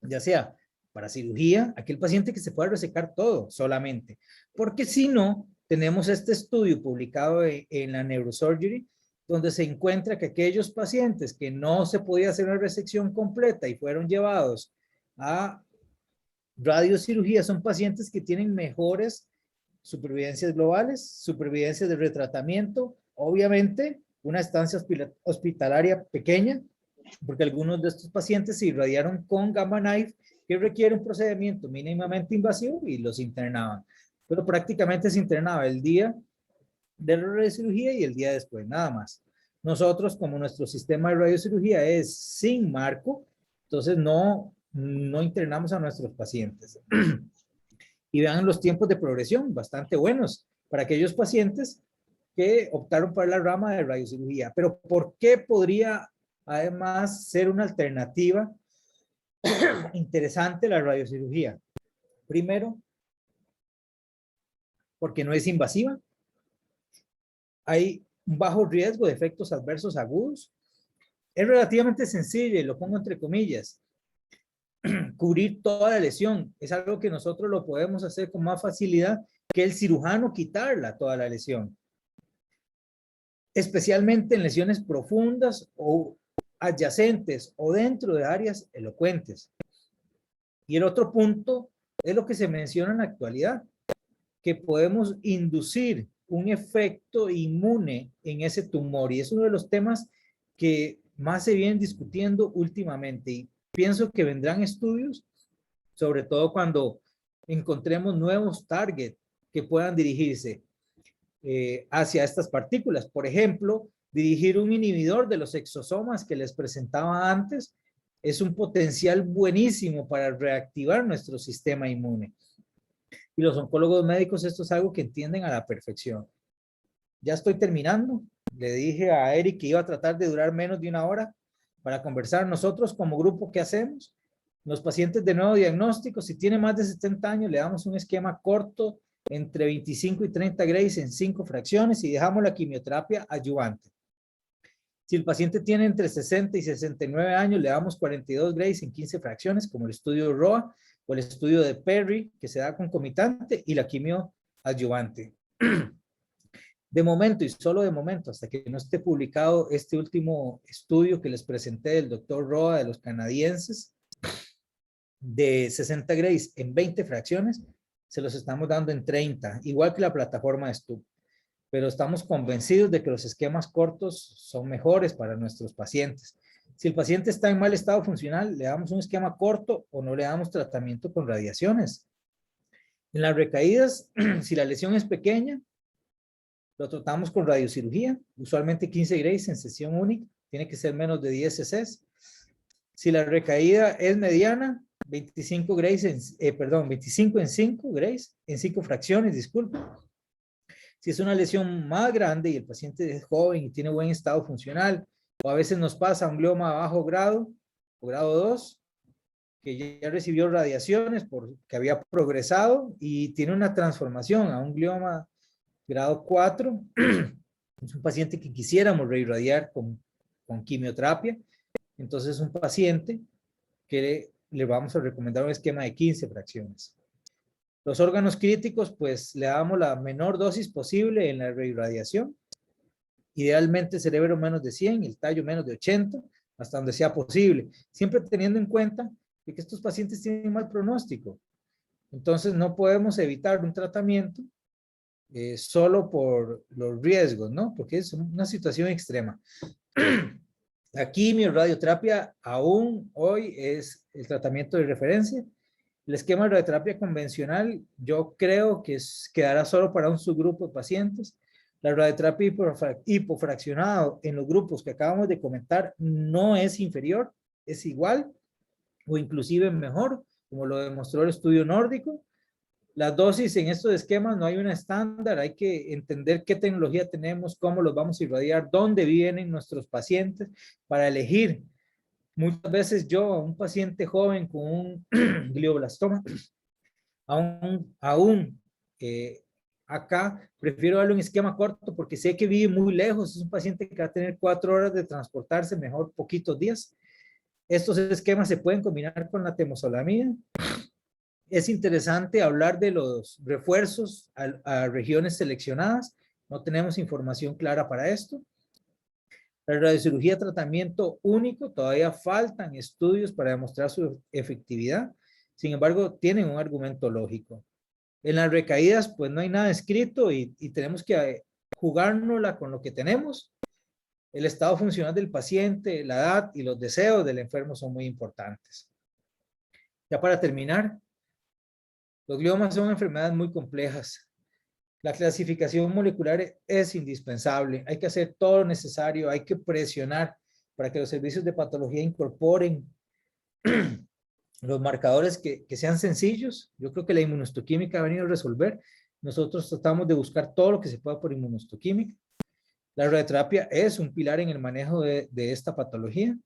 ya sea para cirugía, aquel paciente que se pueda resecar todo solamente, porque si no, tenemos este estudio publicado en la Neurosurgery, donde se encuentra que aquellos pacientes que no se podía hacer una resección completa y fueron llevados a radiocirugía son pacientes que tienen mejores supervivencias globales, supervivencias de retratamiento, obviamente una estancia hospitalaria pequeña, porque algunos de estos pacientes se irradiaron con Gamma Knife, que requiere un procedimiento mínimamente invasivo y los internaban. Pero prácticamente se internaba el día de la radiocirugía y el día después, nada más. Nosotros, como nuestro sistema de radiocirugía es sin marco, entonces no internamos a nuestros pacientes. Y vean los tiempos de progresión, bastante buenos para aquellos pacientes que optaron por la rama de radiocirugía. Pero ¿por qué podría además ser una alternativa interesante la radiocirugía? Primero, porque no es invasiva. Hay un bajo riesgo de efectos adversos agudos. Es relativamente sencillo, y lo pongo entre comillas. Cubrir toda la lesión es algo que nosotros lo podemos hacer con más facilidad que el cirujano quitarla toda la lesión. Especialmente en lesiones profundas o adyacentes o dentro de áreas elocuentes. Y el otro punto es lo que se menciona en la actualidad, que podemos inducir un efecto inmune en ese tumor. Y es uno de los temas que más se vienen discutiendo últimamente. Y pienso que vendrán estudios, sobre todo cuando encontremos nuevos targets que puedan dirigirse hacia estas partículas. Por ejemplo, dirigir un inhibidor de los exosomas que les presentaba antes es un potencial buenísimo para reactivar nuestro sistema inmune. Y los oncólogos médicos esto es algo que entienden a la perfección. Ya estoy terminando. Le dije a Eric que iba a tratar de durar menos de una hora para conversar. Nosotros como grupo, ¿qué hacemos? Los pacientes de nuevo diagnóstico, si tiene más de 70 años, le damos un esquema corto entre 25 y 30 grays en 5 fracciones y dejamos la quimioterapia adyuvante. Si el paciente tiene entre 60 y 69 años, le damos 42 grays en 15 fracciones, como el estudio de ROA o el estudio de Perry, que se da concomitante, y la quimio adyuvante. De momento, y solo de momento, hasta que no esté publicado este último estudio que les presenté del doctor Roa de los canadienses, de 60 grays en 20 fracciones, se los estamos dando en 30, igual que la plataforma de Stupp. Pero estamos convencidos de que los esquemas cortos son mejores para nuestros pacientes. Si el paciente está en mal estado funcional, le damos un esquema corto o no le damos tratamiento con radiaciones. En las recaídas, si la lesión es pequeña, lo tratamos con radiocirugía, usualmente 15 grays en sesión única, tiene que ser menos de 10 cc. Si la recaída es mediana, 25 grays 25 en 5 grays, en 5 fracciones, disculpe. Si es una lesión más grande y el paciente es joven y tiene buen estado funcional, o a veces nos pasa un glioma a bajo grado, o grado 2, que ya recibió radiaciones porque había progresado y tiene una transformación a un glioma grado 4, es un paciente que quisiéramos reirradiar con quimioterapia, entonces es un paciente que le vamos a recomendar un esquema de 15 fracciones. Los órganos críticos, pues le damos la menor dosis posible en la reirradiación, idealmente el cerebro menos de 100, el tallo menos de 80, hasta donde sea posible, siempre teniendo en cuenta que estos pacientes tienen mal pronóstico, entonces no podemos evitar un tratamiento solo por los riesgos, ¿no? Porque es una situación extrema. La quimio, radioterapia, aún hoy es el tratamiento de referencia El esquema de radioterapia convencional, yo creo que quedará solo para un subgrupo de pacientes. La radioterapia hipofraccionada en los grupos que acabamos de comentar no es inferior, es igual o inclusive mejor, como lo demostró el estudio nórdico. Las dosis en estos esquemas no hay una estándar, hay que entender qué tecnología tenemos, cómo los vamos a irradiar, dónde viven nuestros pacientes para elegir. Muchas veces yo a un paciente joven con un glioblastoma, aún acá prefiero darle un esquema corto porque sé que vive muy lejos, es un paciente que va a tener 4 horas de transportarse, mejor poquitos días. Estos esquemas se pueden combinar con la temozolomida. Es interesante hablar de los refuerzos a regiones seleccionadas. No tenemos información clara para esto. La radiocirugía tratamiento único, todavía faltan estudios para demostrar su efectividad. Sin embargo, tienen un argumento lógico. En las recaídas, pues no hay nada escrito y tenemos que jugárnosla con lo que tenemos. El estado funcional del paciente, la edad y los deseos del enfermo son muy importantes. Ya para terminar, los gliomas son enfermedades muy complejas. La clasificación molecular es indispensable. Hay que hacer todo lo necesario, hay que presionar para que los servicios de patología incorporen los marcadores que sean sencillos. Yo creo que la inmunohistoquímica ha venido a resolver. Nosotros tratamos de buscar todo lo que se pueda por inmunohistoquímica. La radioterapia es un pilar en el manejo de esta patología.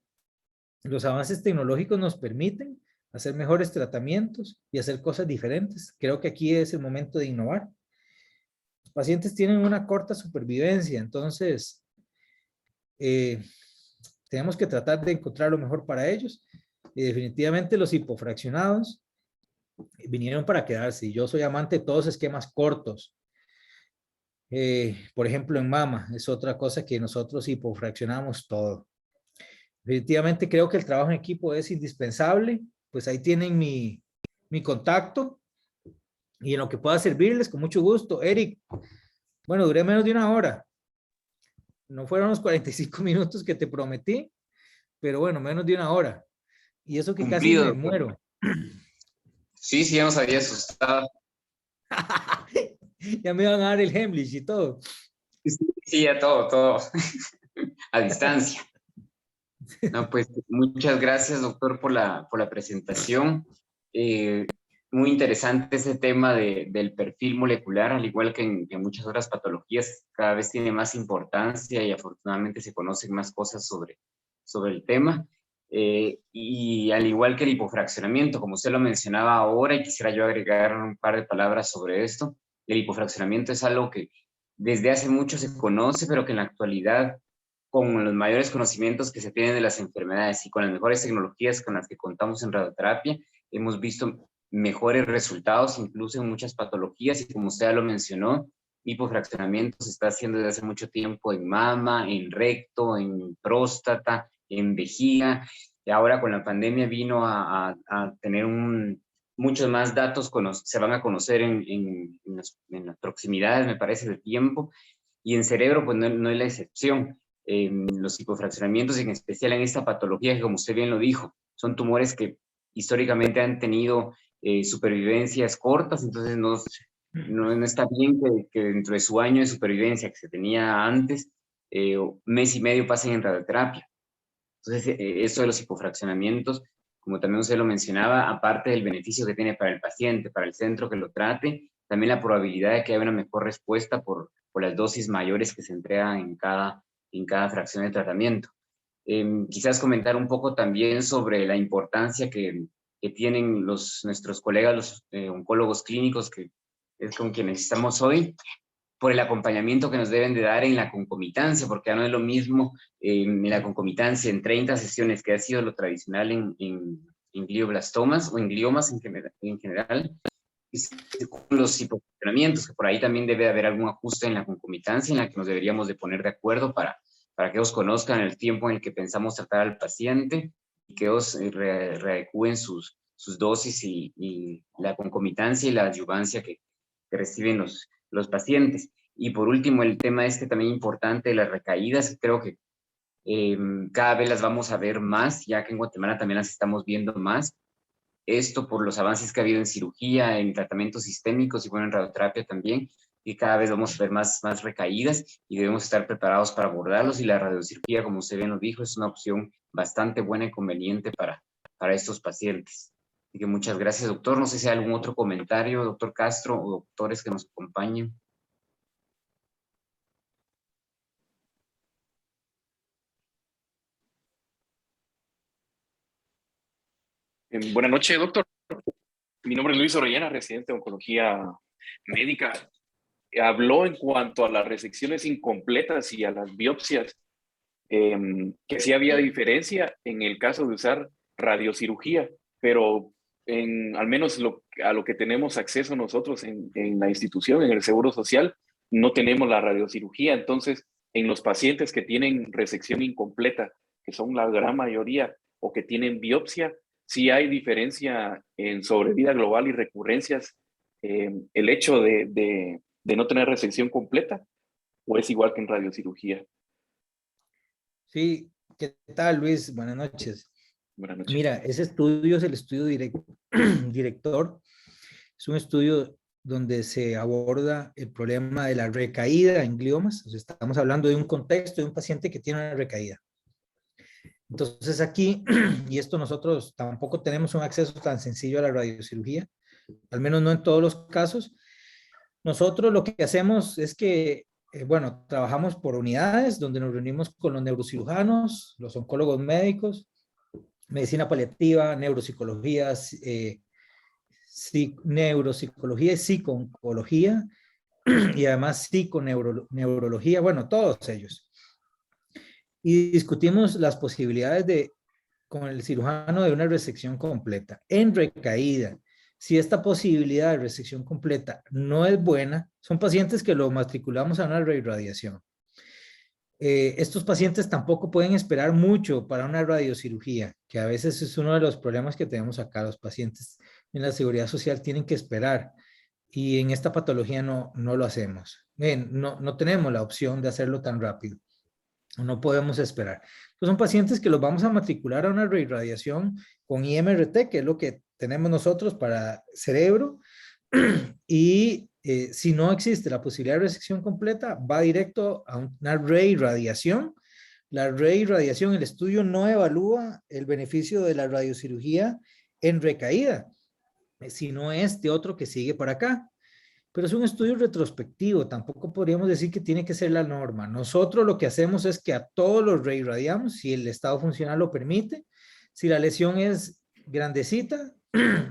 Los avances tecnológicos nos permiten hacer mejores tratamientos y hacer cosas diferentes. Creo que aquí es el momento de innovar. Los pacientes tienen una corta supervivencia, entonces tenemos que tratar de encontrar lo mejor para ellos. Y definitivamente los hipofraccionados vinieron para quedarse. Y yo soy amante de todos esquemas cortos. Por ejemplo, en mama es otra cosa que nosotros hipofraccionamos todo. Definitivamente creo que el trabajo en equipo es indispensable. Pues ahí tienen mi contacto y en lo que pueda servirles, con mucho gusto. Eric, bueno, duré menos de 1 hora. No fueron los 45 minutos que te prometí, pero bueno, menos de 1 hora. Y eso que Cumplido, casi me muero. Sí, ya nos había asustado. Ya me iban a dar el Heimlich y todo. Sí, ya todo a distancia. No, pues muchas gracias, doctor, por la presentación. Muy interesante ese tema del perfil molecular, al igual que en muchas otras patologías, cada vez tiene más importancia y afortunadamente se conocen más cosas sobre el tema. Y al igual que el hipofraccionamiento, como usted lo mencionaba ahora, y quisiera yo agregar un par de palabras sobre esto, el hipofraccionamiento es algo que desde hace mucho se conoce, pero que en la actualidad, con los mayores conocimientos que se tienen de las enfermedades y con las mejores tecnologías con las que contamos en radioterapia, hemos visto mejores resultados, incluso en muchas patologías, y como usted ya lo mencionó, hipofraccionamiento se está haciendo desde hace mucho tiempo en mama, en recto, en próstata, en vejiga, y ahora con la pandemia vino a tener muchos más datos, se van a conocer en las proximidades, me parece, de tiempo, y en cerebro pues no es la excepción. Los hipofraccionamientos, en especial en esta patología, que como usted bien lo dijo, son tumores que históricamente han tenido supervivencias cortas, entonces no está bien que dentro de su año de supervivencia que se tenía antes, mes y medio pasen en radioterapia. Entonces, eso de los hipofraccionamientos, como también usted lo mencionaba, aparte del beneficio que tiene para el paciente, para el centro que lo trate, también la probabilidad de que haya una mejor respuesta por las dosis mayores que se entregan en cada fracción de tratamiento. Quizás comentar un poco también sobre la importancia que tienen nuestros colegas, los oncólogos clínicos, que es con quienes estamos hoy, por el acompañamiento que nos deben de dar en la concomitancia, porque ya no es lo mismo en la concomitancia en 30 sesiones, que ha sido lo tradicional en glioblastomas o en gliomas en general, y los hipofraccionamientos, que por ahí también debe haber algún ajuste en la concomitancia en la que nos deberíamos de poner de acuerdo para que ellos conozcan el tiempo en el que pensamos tratar al paciente y que ellos readecúen sus dosis y la concomitancia y la adyuvancia que reciben los pacientes. Y por último, el tema también importante de las recaídas, creo que cada vez las vamos a ver más, ya que en Guatemala también las estamos viendo más. esto por los avances que ha habido en cirugía, en tratamientos sistémicos y bueno, en radioterapia también, y cada vez vamos a ver más recaídas y debemos estar preparados para abordarlos, y la radiocirugía, como usted bien nos dijo, es una opción bastante buena y conveniente para estos pacientes. Así que muchas gracias, doctor. No sé si hay algún otro comentario, doctor Castro, o doctores que nos acompañen. Buenas noches, doctor. Mi nombre es Luis Orellana, residente de oncología médica. Habló en cuanto a las resecciones incompletas y a las biopsias, que sí había diferencia en el caso de usar radiocirugía, pero al menos a lo que tenemos acceso nosotros en la institución, en el Seguro Social, no tenemos la radiocirugía. Entonces, en los pacientes que tienen resección incompleta, que son la gran mayoría, o que tienen biopsia, sí hay diferencia en sobrevida global y recurrencias. El hecho de no tener resección completa, o es igual que en radiocirugía. Sí, ¿qué tal, Luis? Buenas noches. Buenas noches. Mira, ese estudio es el estudio director. Es un estudio donde se aborda el problema de la recaída en gliomas. O sea, estamos hablando de un contexto de un paciente que tiene una recaída. Entonces aquí, y esto nosotros tampoco tenemos un acceso tan sencillo a la radiocirugía, al menos no en todos los casos. Nosotros lo que hacemos es que, bueno, trabajamos por unidades donde nos reunimos con los neurocirujanos, los oncólogos médicos, medicina paliativa, neuropsicología, neuropsicología y psicooncología, y además psiconeurología, bueno, todos ellos. Y discutimos las posibilidades con el cirujano de una resección completa. En recaída, si esta posibilidad de resección completa no es buena, son pacientes que lo matriculamos a una reirradiación. Estos pacientes tampoco pueden esperar mucho para una radiocirugía, que a veces es uno de los problemas que tenemos acá. Los pacientes en la seguridad social tienen que esperar, y en esta patología no lo hacemos. No tenemos la opción de hacerlo tan rápido. No podemos esperar. Pues son pacientes que los vamos a matricular a una reirradiación con IMRT, que es lo que tenemos nosotros para cerebro, y si no existe la posibilidad de resección completa, va directo a una reirradiación. La reirradiación, el estudio no evalúa el beneficio de la radiocirugía en recaída, sino este otro que sigue por acá. Pero es un estudio retrospectivo, tampoco podríamos decir que tiene que ser la norma. Nosotros lo que hacemos es que a todos los reirradiamos si el estado funcional lo permite. Si la lesión es grandecita,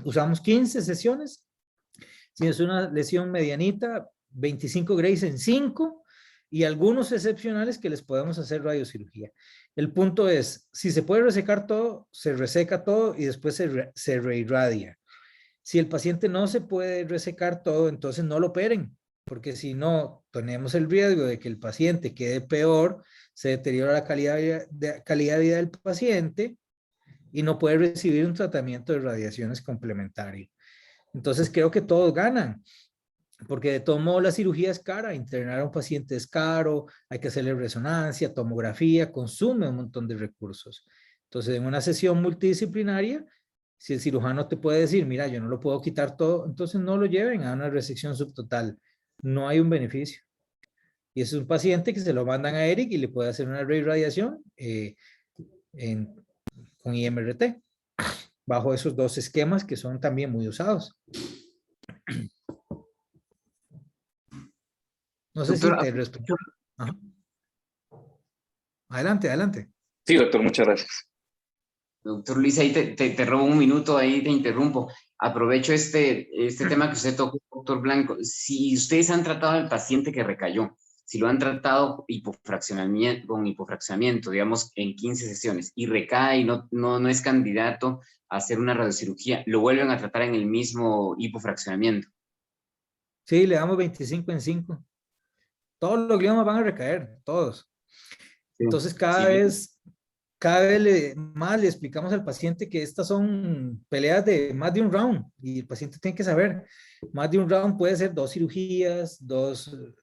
usamos 15 sesiones. Si es una lesión medianita, 25 Grays en 5, y algunos excepcionales que les podemos hacer radiocirugía. El punto es, si se puede resecar todo, se reseca todo y después se reirradia. Si el paciente no se puede resecar todo, entonces no lo operen, porque si no, tenemos el riesgo de que el paciente quede peor, se deteriora la calidad de vida del paciente y no puede recibir un tratamiento de radiaciones complementario. Entonces creo que todos ganan, porque de todo modo la cirugía es cara, internar a un paciente es caro, hay que hacerle resonancia, tomografía, consume un montón de recursos. Entonces en una sesión multidisciplinaria, si el cirujano te puede decir, mira, yo no lo puedo quitar todo, entonces no lo lleven a una resección subtotal. No hay un beneficio. Y es un paciente que se lo mandan a Eric y le puede hacer una reirradiación con IMRT, bajo esos dos esquemas que son también muy usados. No sé si te respondo. Adelante, adelante. Sí, doctor, muchas gracias. Doctor Luis, ahí te robo un minuto, ahí te interrumpo. Aprovecho este tema que usted tocó, doctor Blanco. Si ustedes han tratado al paciente que recayó, si lo han tratado con hipofraccionamiento, digamos, en 15 sesiones, y recae y no es candidato a hacer una radiocirugía, ¿lo vuelven a tratar en el mismo hipofraccionamiento? Sí, le damos 25 en 5. Todos los gliomas van a recaer, todos. Sí. Entonces, cada vez más le explicamos al paciente que estas son peleas de más de un round, y el paciente tiene que saber, más de un round puede ser 2 cirugías, 2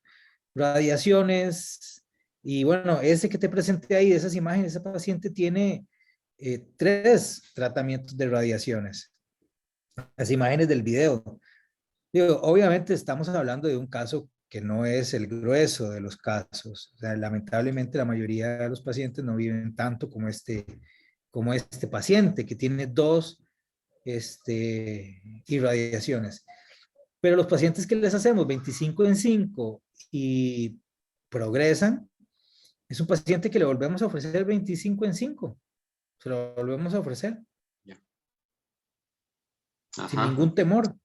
radiaciones, y bueno, ese que te presenté ahí, de esas imágenes, ese paciente tiene 3 tratamientos de radiaciones. las imágenes del video. Digo, obviamente estamos hablando de un caso que no es el grueso de los casos. O sea, lamentablemente la mayoría de los pacientes no viven tanto como este paciente que tiene dos irradiaciones. Pero los pacientes que les hacemos 25 en 5 y progresan, es un paciente que le volvemos a ofrecer 25 en 5. Se lo volvemos a ofrecer. Sin Ajá. ningún temor.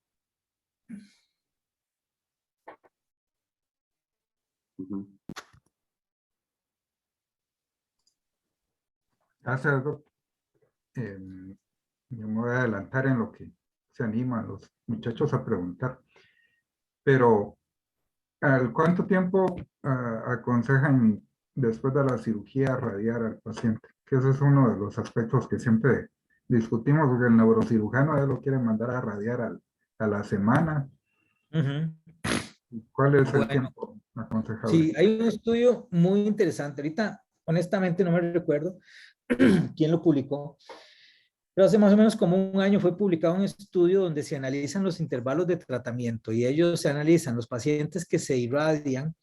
Ujú. Gracias, Doc. Yo me voy a adelantar en lo que se animan los muchachos a preguntar. Pero, ¿al cuánto tiempo aconsejan después de la cirugía radiar al paciente? Que ese es uno de los aspectos que siempre discutimos, porque el neurocirujano ya lo quiere mandar a radiar a la semana. Uh-huh. ¿Cuál es el Bueno, tiempo aconsejable? sí, hay un estudio muy interesante. Ahorita, honestamente, no me recuerdo quién lo publicó, pero hace más o menos como un año fue publicado un estudio donde se analizan los intervalos de tratamiento y ellos se analizan los pacientes que se irradian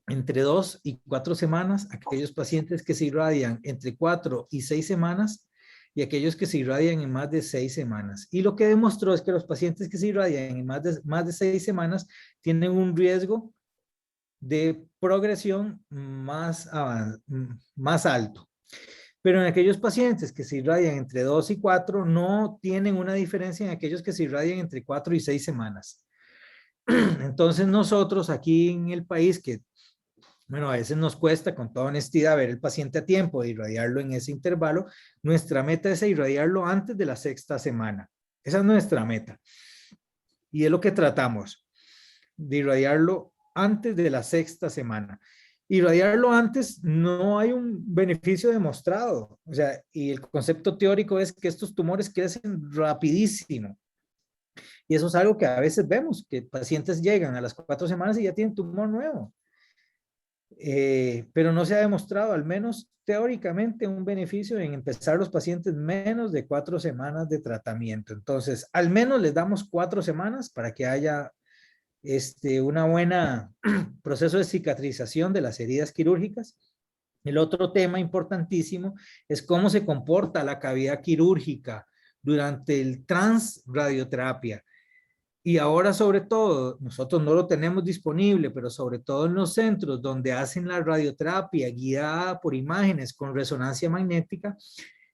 entre 2 y 4 semanas, aquellos pacientes que se irradian entre 4 y 6 semanas y aquellos que se irradian en más de 6 semanas. Y lo que demostró es que los pacientes que se irradian en más de 6 semanas tienen un riesgo de progresión más alto. Pero en aquellos pacientes que se irradian entre 2 y 4, no tienen una diferencia en aquellos que se irradian entre 4 y 6 semanas. Entonces nosotros aquí en el país, que bueno, a veces nos cuesta con toda honestidad ver el paciente a tiempo de irradiarlo en ese intervalo, nuestra meta es irradiarlo antes de la 6ª semana. Esa es nuestra meta. Y es lo que tratamos, de irradiarlo antes de la 6ª semana. Irradiarlo antes no hay un beneficio demostrado. O sea, y el concepto teórico es que estos tumores crecen rapidísimo. Y eso es algo que a veces vemos, que pacientes llegan a las 4 semanas y ya tienen tumor nuevo. Pero no se ha demostrado, al menos teóricamente, un beneficio en empezar los pacientes menos de 4 semanas de tratamiento. Entonces, al menos les damos 4 semanas para que haya una buena proceso de cicatrización de las heridas quirúrgicas. El otro tema importantísimo es cómo se comporta la cavidad quirúrgica durante el transradioterapia. Y ahora, sobre todo, nosotros no lo tenemos disponible, pero sobre todo en los centros donde hacen la radioterapia guiada por imágenes con resonancia magnética,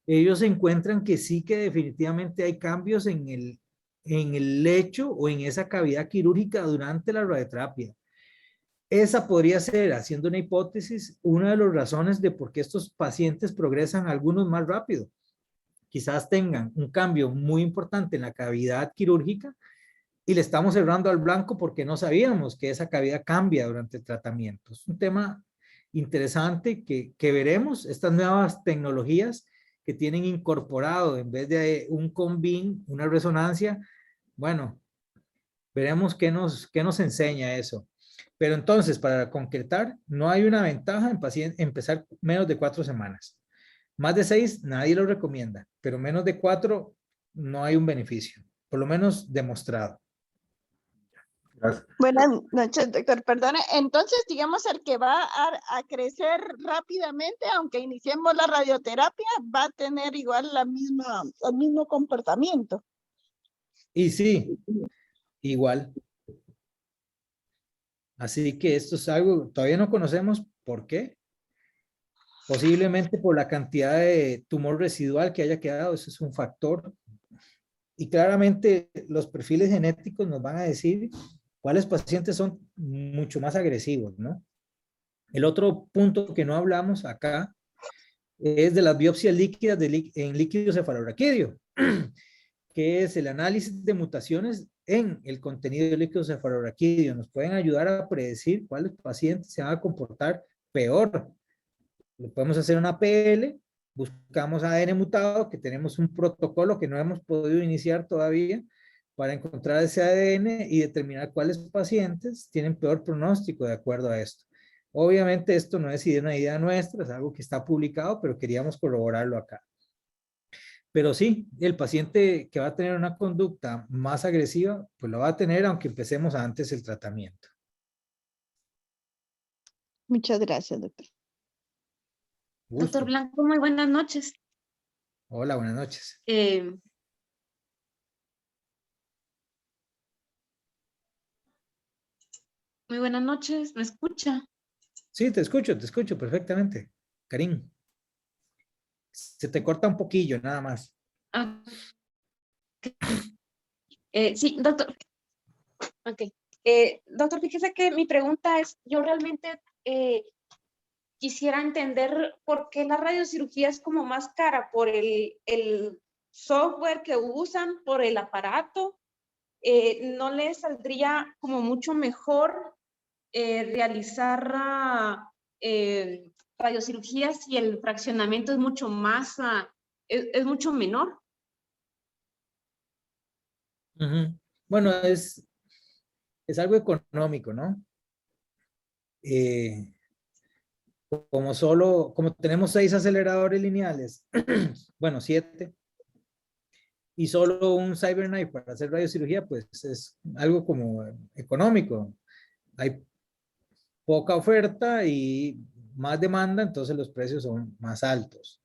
ellos encuentran que sí, que definitivamente hay cambios en el lecho o en esa cavidad quirúrgica durante la radioterapia. Esa podría ser, haciendo una hipótesis, una de las razones de por qué estos pacientes progresan algunos más rápido. Quizás tengan un cambio muy importante en la cavidad quirúrgica y le estamos cerrando al blanco porque no sabíamos que esa cavidad cambia durante el tratamiento. Es un tema interesante que veremos, estas nuevas tecnologías que tienen incorporado en vez de un combin, una resonancia. Bueno, veremos qué nos enseña eso. Pero entonces, para concretar, no hay una ventaja en empezar menos de 4 semanas. Más de 6, nadie lo recomienda, pero menos de 4 no hay un beneficio, por lo menos demostrado. Gracias. Buenas noches, doctor. Perdone. Entonces, digamos, el que va a crecer rápidamente, aunque iniciemos la radioterapia, va a tener igual el mismo comportamiento. Y sí, igual. Así que esto es algo, todavía no conocemos por qué. Posiblemente por la cantidad de tumor residual que haya quedado, eso es un factor. Y claramente los perfiles genéticos nos van a decir cuáles pacientes son mucho más agresivos, ¿no? El otro punto que no hablamos acá es de las biopsias líquidas en líquido cefalorraquídeo, que es el análisis de mutaciones en el contenido del líquido cefalorraquídeo. Nos pueden ayudar a predecir cuáles pacientes se van a comportar peor. Le podemos hacer una PL, buscamos ADN mutado, que tenemos un protocolo que no hemos podido iniciar todavía para encontrar ese ADN y determinar cuáles pacientes tienen peor pronóstico de acuerdo a esto. Obviamente esto no es una idea nuestra, es algo que está publicado, pero queríamos corroborarlo acá. Pero sí, el paciente que va a tener una conducta más agresiva, pues lo va a tener aunque empecemos antes el tratamiento. Muchas gracias, doctor. Gusto. Doctor Blanco, muy buenas noches. Hola, buenas noches. Muy buenas noches, ¿me escucha? Sí, te escucho perfectamente. Karim, se te corta un poquillo, nada más. Ah, sí, doctor. Ok. Doctor, fíjese que mi pregunta es, yo realmente quisiera entender por qué la radiocirugía es como más cara, por el software que usan, por el aparato. ¿No le saldría como mucho mejor realizar radiocirugía si el fraccionamiento es mucho más, es mucho menor? Bueno, es algo económico, ¿no? Como tenemos 6 aceleradores lineales, bueno, 7, y solo un CyberKnife para hacer radiocirugía, pues es algo como económico. Hay poca oferta y más demanda, entonces los precios son más altos.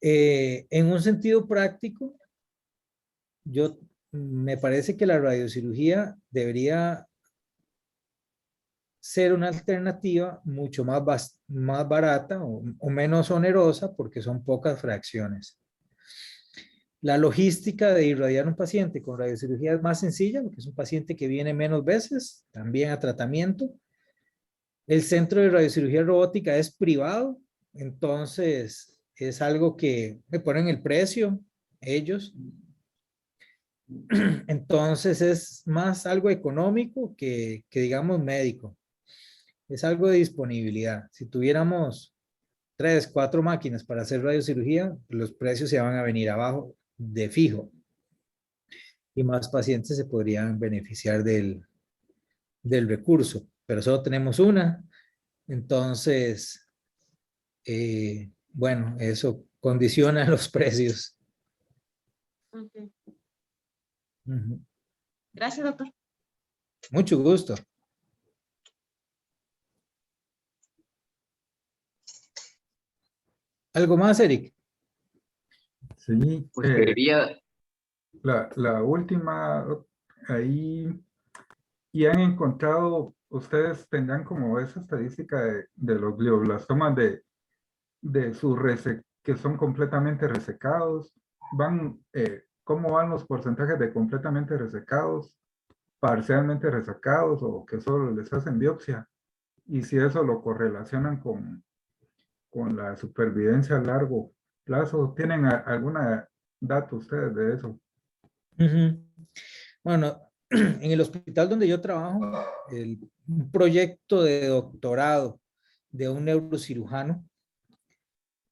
En un sentido práctico, me parece que la radiocirugía debería ser una alternativa mucho más barata o menos onerosa porque son pocas fracciones. La logística de irradiar un paciente con radiocirugía es más sencilla porque es un paciente que viene menos veces, también a tratamiento. El centro de radiocirugía robótica es privado, entonces es algo que me ponen el precio ellos. Entonces es más algo económico que digamos médico. Es algo de disponibilidad. Si tuviéramos 3, 4 máquinas para hacer radiocirugía, los precios se van a venir abajo de fijo y más pacientes se podrían beneficiar del recurso, pero solo tenemos una, entonces, bueno, eso condiciona los precios. Okay. Uh-huh. Gracias, doctor. Mucho gusto. ¿Algo más, Eric? Sí, Pues quería... la última, ahí, y han encontrado, ustedes tendrán como esa estadística de los glioblastomas que son completamente resecados, ¿cómo van los porcentajes de completamente resecados, parcialmente resecados o que solo les hacen biopsia? Y si eso lo correlacionan con la supervivencia a largo plazo, ¿tienen alguna dato ustedes de eso? Uh-huh. Bueno, en el hospital donde yo trabajo, un proyecto de doctorado de un neurocirujano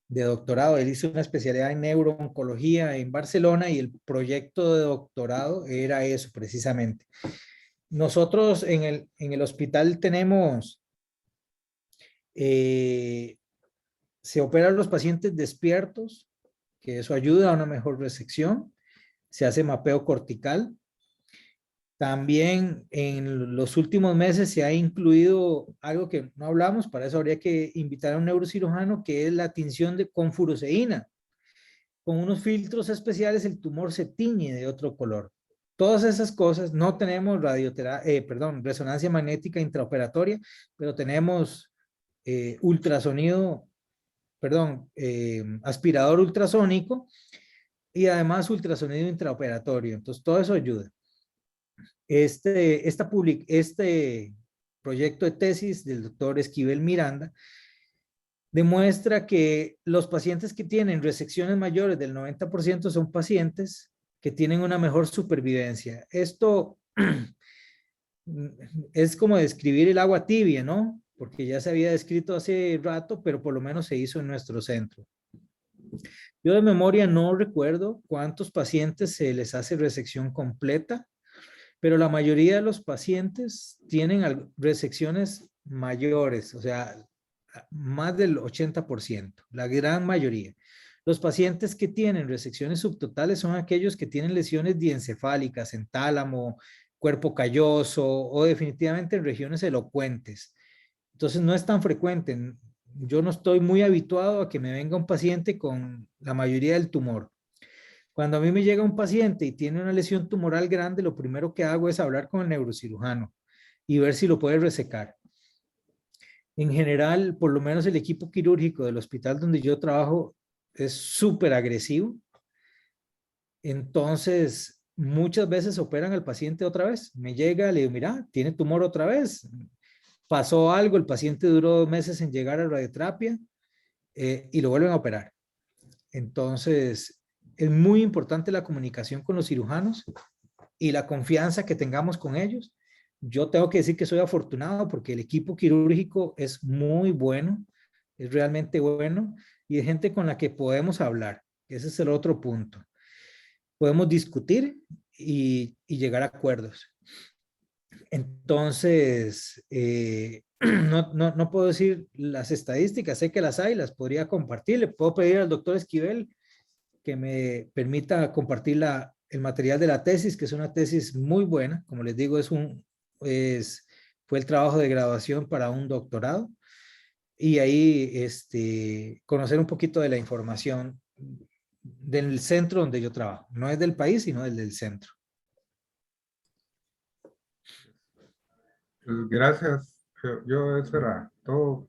de doctorado, él hizo una especialidad en neurooncología en Barcelona y el proyecto de doctorado era eso precisamente. Nosotros en el hospital tenemos, se operan los pacientes despiertos, que eso ayuda a una mejor resección, se hace mapeo cortical. También en los últimos meses se ha incluido algo que no hablamos, para eso habría que invitar a un neurocirujano, que es la tinción con furosemida. Con unos filtros especiales el tumor se tiñe de otro color. Todas esas cosas, no tenemos resonancia magnética intraoperatoria, pero tenemos aspirador ultrasónico y además ultrasonido intraoperatorio. Entonces todo eso ayuda. Este proyecto de tesis del doctor Esquivel Miranda demuestra que los pacientes que tienen resecciones mayores del 90% son pacientes que tienen una mejor supervivencia. Esto es como describir el agua tibia, ¿no? Porque ya se había descrito hace rato, pero por lo menos se hizo en nuestro centro. Yo de memoria no recuerdo cuántos pacientes se les hace resección completa, pero la mayoría de los pacientes tienen resecciones mayores, o sea, más del 80%, la gran mayoría. Los pacientes que tienen resecciones subtotales son aquellos que tienen lesiones diencefálicas en tálamo, cuerpo calloso o definitivamente en regiones elocuentes. Entonces no es tan frecuente. Yo no estoy muy habituado a que me venga un paciente con la mayoría del tumor. Cuando a mí me llega un paciente y tiene una lesión tumoral grande, lo primero que hago es hablar con el neurocirujano y ver si lo puede resecar. En general, por lo menos el equipo quirúrgico del hospital donde yo trabajo es súper agresivo. Entonces, muchas veces operan al paciente otra vez. Me llega, le digo, mira, tiene tumor otra vez. Pasó algo, el paciente duró 2 meses en llegar a radioterapia y lo vuelven a operar. Entonces, es muy importante la comunicación con los cirujanos y la confianza que tengamos con ellos. Yo tengo que decir que soy afortunado porque el equipo quirúrgico es muy bueno, es realmente bueno y es gente con la que podemos hablar. Ese es el otro punto. Podemos discutir y llegar a acuerdos. Entonces, no puedo decir las estadísticas, sé que las hay, las podría compartir. Le puedo pedir al doctor Esquivel que me permita compartir el material de la tesis, que es una tesis muy buena. Como les digo, fue el trabajo de graduación para un doctorado. Y ahí conocer un poquito de la información del centro donde yo trabajo. No es del país, sino del centro. Pues gracias. Eso era todo.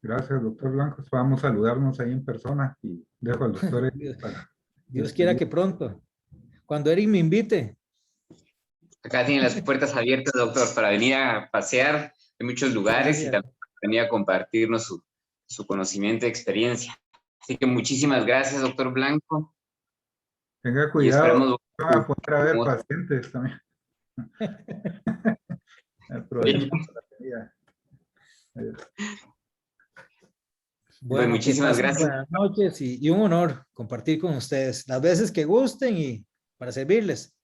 Gracias, doctor Blancos. Vamos a saludarnos ahí en persona y dejo al doctor para Dios quiera que pronto. Cuando Eric me invite. Acá tienen las puertas abiertas, doctor, para venir a pasear en muchos lugares. Gracias. Y también para venir a compartirnos su conocimiento y experiencia. Así que muchísimas gracias, doctor Blanco. Tenga cuidado, van a poder haber pacientes también. El problema bueno, muchísimas gracias. Buenas noches y un honor compartir con ustedes las veces que gusten y para servirles.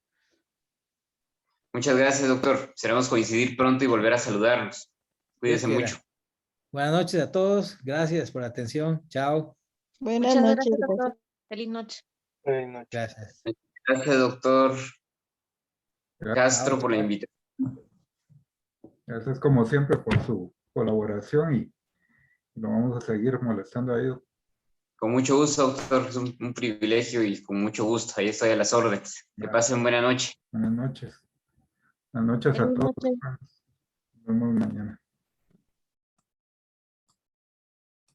Muchas gracias, doctor. Esperamos coincidir pronto y volver a saludarnos. Cuídense mucho. Buenas noches a todos. Gracias por la atención. Chao. Buenas noches, gracias, doctor. Feliz noche. Buenas noches. Gracias. Gracias, doctor Castro, por la invitación. Gracias como siempre por su colaboración y lo vamos a seguir molestando a ellos. Con mucho gusto, doctor. Es un privilegio y con mucho gusto. Ahí estoy a las órdenes. Que pasen buena noche. Buenas noches. Buenas noches a todos. Nos vemos mañana.